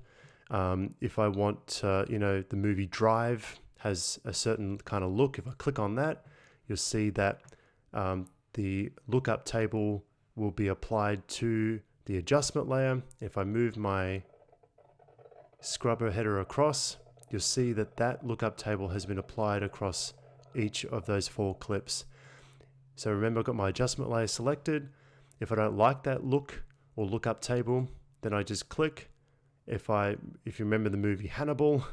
If I want, the movie Drive has a certain kind of look. If I click on that, you'll see that the lookup table will be applied to the adjustment layer. If I move my scrubber header across, you'll see that that lookup table has been applied across each of those 4 clips. So remember, I've got my adjustment layer selected. If I don't like that look or lookup table, then I just click. If you remember the movie Hannibal,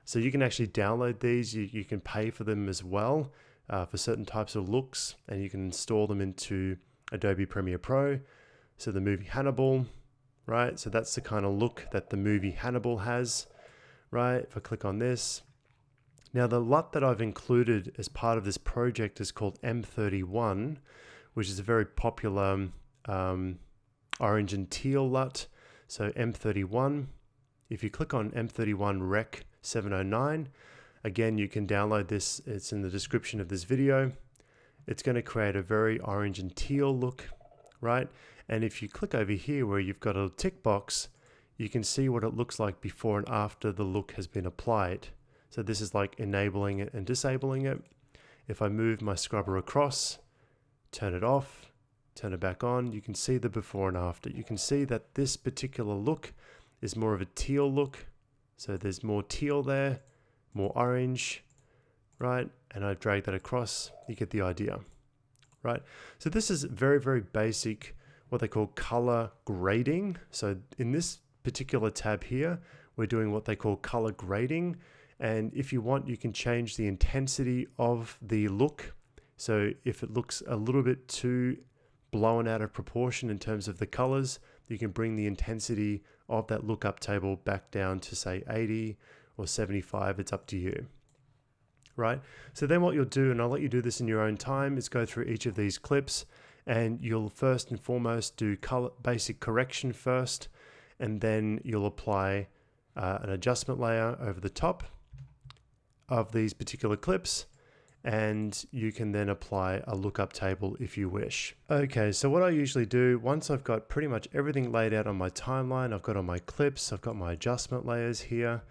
so you can actually download these. You can pay for them as well for certain types of looks, and you can install them into Adobe Premiere Pro. So the movie Hannibal, right? So that's the kind of look that the movie Hannibal has, right? If I click on this. Now the LUT that I've included as part of this project is called M31, which is a very popular orange and teal LUT. So M31, if you click on M31 Rec 709, again, you can download this. It's in the description of this video. It's going to create a very orange and teal look, right? And if you click over here where you've got a tick box, you can see what it looks like before and after the look has been applied. So this is like enabling it and disabling it. If I move my scrubber across, turn it off, turn it back on, you can see the before and after. You can see that this particular look is more of a teal look. So there's more teal there, more orange, right? And I've dragged that across, you get the idea, right? So this is very, very basic, what they call color grading. So in this particular tab here, we're doing what they call color grading. And if you want, you can change the intensity of the look. So if it looks a little bit too blown out of proportion in terms of the colors, you can bring the intensity of that lookup table back down to say 80 or 75, it's up to you. right? So then what you'll do, and I'll let you do this in your own time, is go through each of these clips, and you'll first and foremost do color basic correction first, and then you'll apply an adjustment layer over the top of these particular clips, and you can then apply a lookup table if you wish. Okay, so what I usually do, once I've got pretty much everything laid out on my timeline, I've got all my clips, I've got my adjustment layers here.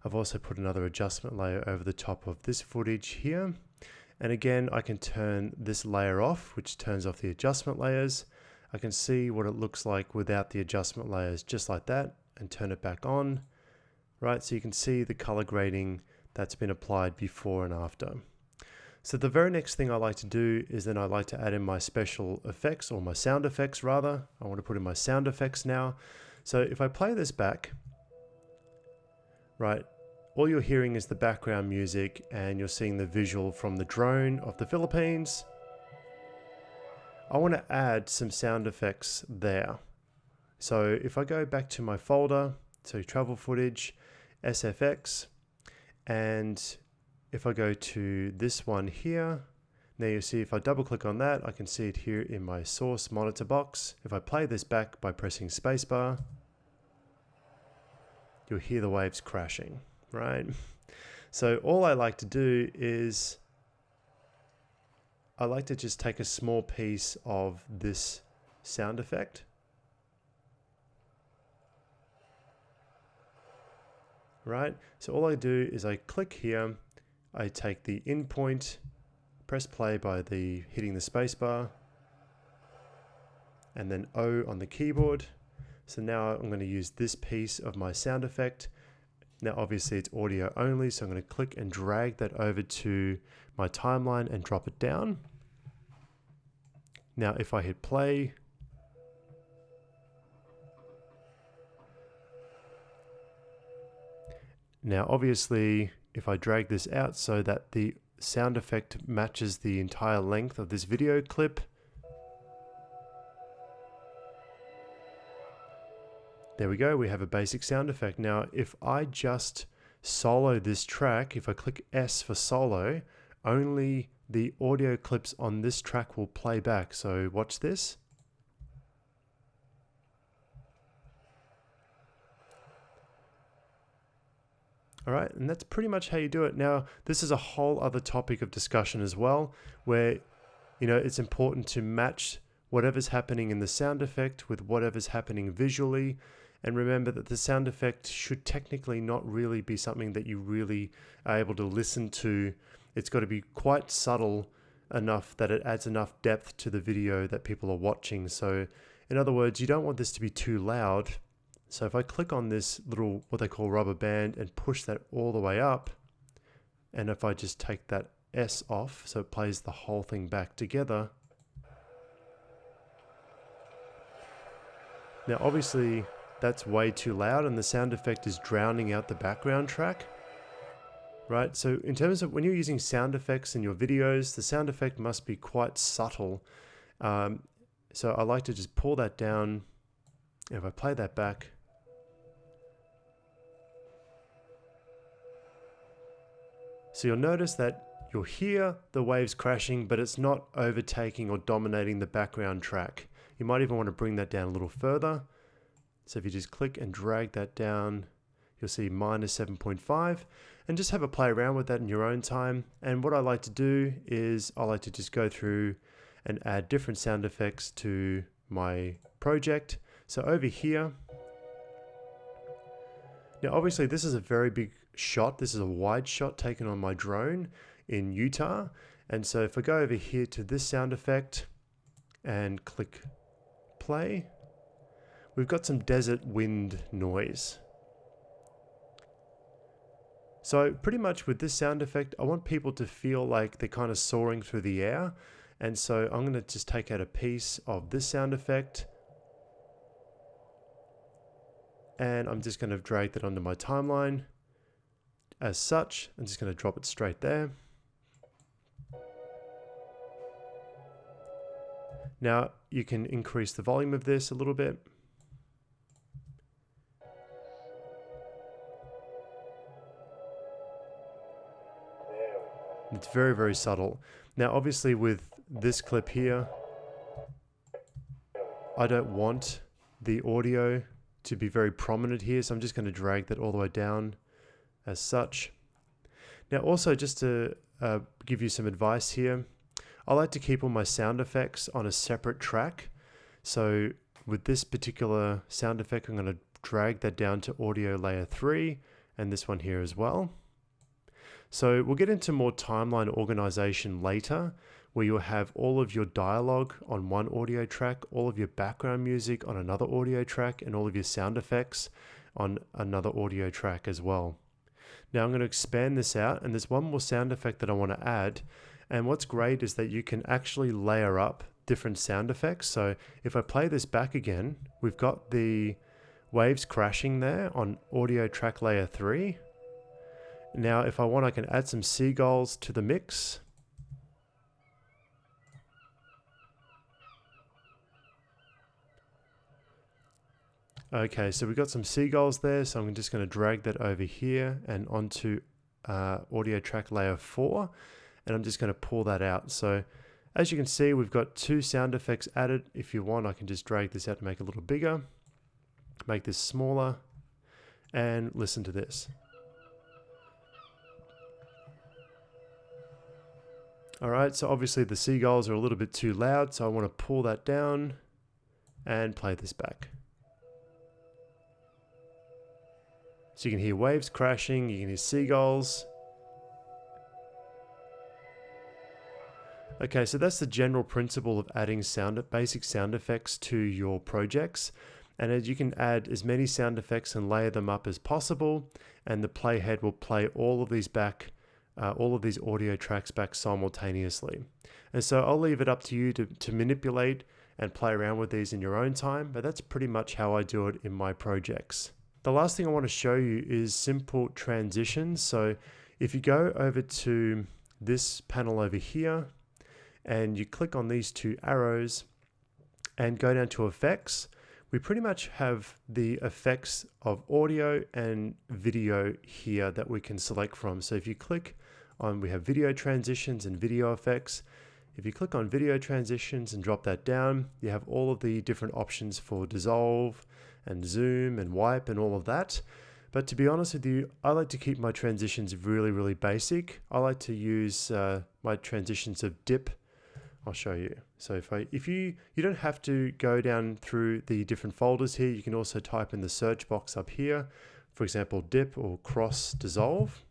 I've also put another adjustment layer over the top of this footage here. And again, I can turn this layer off, which turns off the adjustment layers. I can see what it looks like without the adjustment layers, just like that, and turn it back on, right? So you can see the color grading that's been applied before and after. So the very next thing I like to do is then I like to add in my special effects, or my sound effects rather. I want to put in my sound effects now. So if I play this back, right, all you're hearing is the background music, and you're seeing the visual from the drone of the Philippines. I want to add some sound effects there. So if I go back to my folder, so travel footage, SFX, and if I go to this one here, now you see if I double click on that, I can see it here in my source monitor box. If I play this back by pressing spacebar, you'll hear the waves crashing, right? So all I like to do is I like to just take a small piece of this sound effect, right? So all I do is I click here, I take the in point, press play by hitting the spacebar, and then O on the keyboard. So now I'm going to use this piece of my sound effect. Now obviously it's audio only, so I'm going to click and drag that over to my timeline and drop it down. Now if I hit play, now obviously if I drag this out so that the sound effect matches the entire length of this video clip, there we go, we have a basic sound effect. Now if I just solo this track, if I click S for solo, only the audio clips on this track will play back. So watch this. All right, and that's pretty much how you do it. Now, this is a whole other topic of discussion as well, where, you know, it's important to match whatever's happening in the sound effect with whatever's happening visually. And remember that the sound effect should technically not really be something that you really are able to listen to. It's got to be quite subtle enough that it adds enough depth to the video that people are watching. So in other words, you don't want this to be too loud. So if I click on this little, what they call rubber band, and push that all the way up, and if I just take that S off, so it plays the whole thing back together. Now obviously that's way too loud and the sound effect is drowning out the background track, right? So in terms of when you're using sound effects in your videos, the sound effect must be quite subtle. So I like to just pull that down. If I play that back, so you'll notice that you'll hear the waves crashing, but it's not overtaking or dominating the background track. You might even want to bring that down a little further. So if you just click and drag that down, you'll see -7.5, and just have a play around with that in your own time. And what I like to do is I like to just go through and add different sound effects to my project. So over here, now obviously this is a very big shot. This is a wide shot taken on my drone in Utah. And so if I go over here to this sound effect and click play, we've got some desert wind noise. So pretty much with this sound effect, I want people to feel like they're kind of soaring through the air. And so I'm going to just take out a piece of this sound effect, and I'm just going to drag that onto my timeline. As such, I'm just going to drop it straight there. Now you can increase the volume of this a little bit. It's very, very subtle. Now, obviously with this clip here, I don't want the audio to be very prominent here, so I'm just going to drag that all the way down as such. Now also, just to give you some advice here, I like to keep all my sound effects on a separate track. So with this particular sound effect, I'm going to drag that down to audio layer 3 and this one here as well. So we'll get into more timeline organization later, where you'll have all of your dialogue on one audio track, all of your background music on another audio track, and all of your sound effects on another audio track as well. Now I'm going to expand this out, and there's one more sound effect that I want to add. And what's great is that you can actually layer up different sound effects. So if I play this back again, we've got the waves crashing there on audio track layer 3. Now, if I want, I can add some seagulls to the mix. Okay, so we've got some seagulls there, so I'm just going to drag that over here and onto audio track layer 4, and I'm just going to pull that out. So as you can see, we've got 2 sound effects added. If you want, I can just drag this out to make it a little bigger, make this smaller, and listen to this. Alright, so obviously the seagulls are a little bit too loud, so I want to pull that down and play this back. So you can hear waves crashing, you can hear seagulls. Okay, so that's the general principle of adding basic sound effects to your projects. And as you can add as many sound effects and layer them up as possible, and the playhead will play all of these back. All of these audio tracks back simultaneously. And so I'll leave it up to you to manipulate and play around with these in your own time, but that's pretty much how I do it in my projects. The last thing I want to show you is simple transitions. So if you go over to this panel over here and you click on these 2 arrows and go down to effects, we pretty much have the effects of audio and video here that we can select from. So if you click on, we have video transitions and video effects. If you click on video transitions and drop that down, you have all of the different options for dissolve and zoom and wipe and all of that. But to be honest with you, I like to keep my transitions really, really basic. I like to use my transitions of dip. I'll show you. So if you don't have to go down through the different folders here, you can also type in the search box up here, for example, dip or cross dissolve.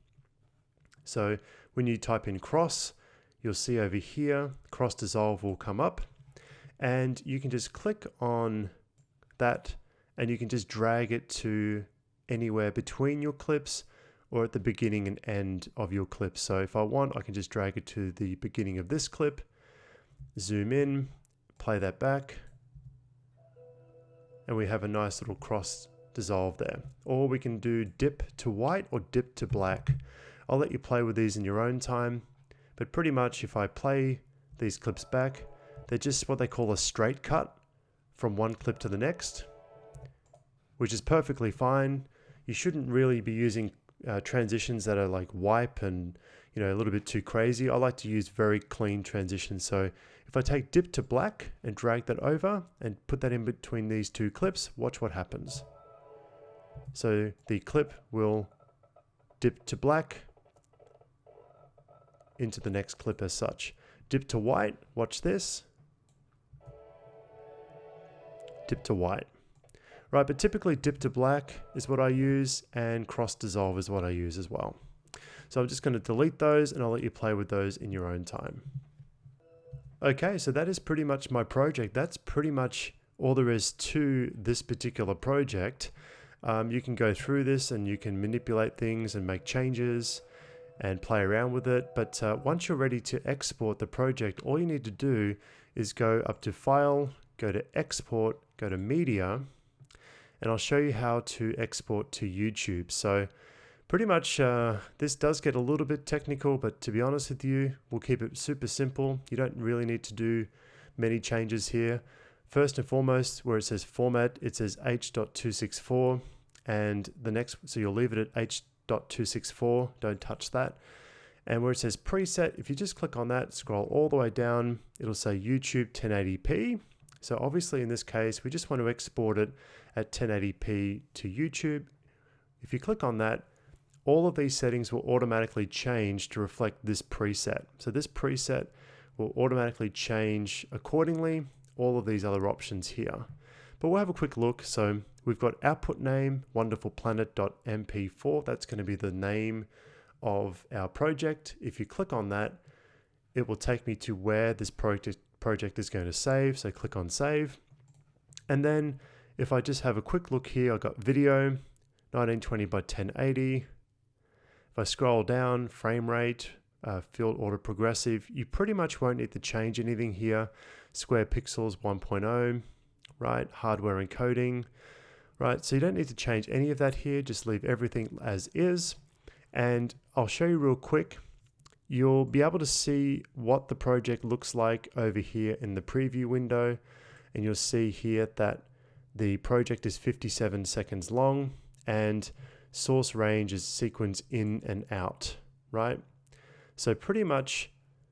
So when you type in cross, you'll see over here, cross dissolve will come up, and you can just click on that and you can just drag it to anywhere between your clips or at the beginning and end of your clips. So if I want, I can just drag it to the beginning of this clip, zoom in, play that back, and we have a nice little cross dissolve there. Or we can do dip to white or dip to black. I'll let you play with these in your own time, but pretty much if I play these clips back, they're just what they call a straight cut from one clip to the next, which is perfectly fine. You shouldn't really be using transitions that are like wipe and a little bit too crazy. I like to use very clean transitions. So if I take dip to black and drag that over and put that in between these 2 clips, watch what happens. So the clip will dip to black into the next clip as such. Dip to white, watch this. Dip to white. Right, but typically dip to black is what I use and cross dissolve is what I use as well. So I'm just going to delete those and I'll let you play with those in your own time. Okay, so that is pretty much my project. That's pretty much all there is to this particular project. You can go through this and you can manipulate things and make changes and play around with it. But once you're ready to export the project, all you need to do is go up to File, go to Export, go to Media, and I'll show you how to export to YouTube. So pretty much this does get a little bit technical, but to be honest with you, we'll keep it super simple. You don't really need to do many changes here. First and foremost, where it says format, it says H.264, and the next, so you'll leave it at H.264, don't touch that. And where it says preset, if you just click on that, scroll all the way down, it'll say YouTube 1080p. So obviously in this case, we just want to export it at 1080p to YouTube. If you click on that, all of these settings will automatically change to reflect this preset. So this preset will automatically change accordingly, all of these other options here. But we'll have a quick look. So we've got output name, wonderfulplanet.mp4. That's going to be the name of our project. If you click on that, it will take me to where this project is going to save. So click on save. And then if I just have a quick look here, I've got video, 1920 by 1080. If I scroll down, frame rate, field order progressive, you pretty much won't need to change anything here. Square pixels 1.0, right? Hardware encoding, right? So you don't need to change any of that here. Just leave everything as is. And I'll show you real quick. You'll be able to see what the project looks like over here in the preview window. And you'll see here that the project is 57 seconds long and source range is sequence in and out, right? So pretty much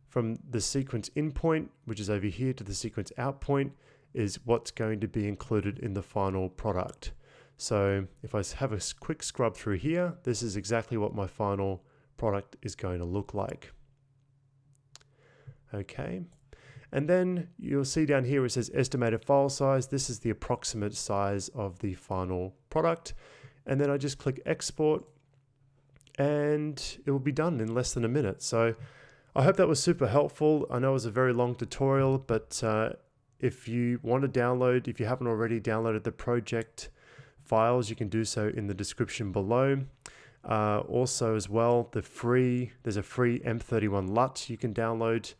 from the sequence in point, which is over here, to the sequence out point is what's going to be included in the final product. So if I have a quick scrub through here, this is exactly what my final product is going to look like. Okay. And then you'll see down here it says estimated file size. This is the approximate size of the final product. And then I just click export and it will be done in less than a minute. So I hope that was super helpful. I know it was a very long tutorial, but if you want to download, if you haven't already downloaded the project files, you can do so in the description below. Also as well, there's a free M31 LUT you can download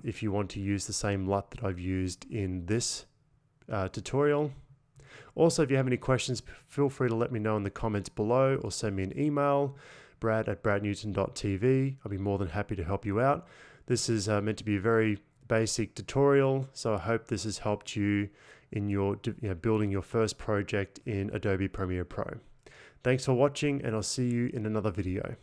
if you want to use the same LUT that I've used in this tutorial. Also, if you have any questions, feel free to let me know in the comments below or send me an email, brad@bradnewton.tv. I'll be more than happy to help you out. This is meant to be a very basic tutorial, so I hope this has helped you in your building your first project in Adobe Premiere Pro. Thanks for watching, and I'll see you in another video.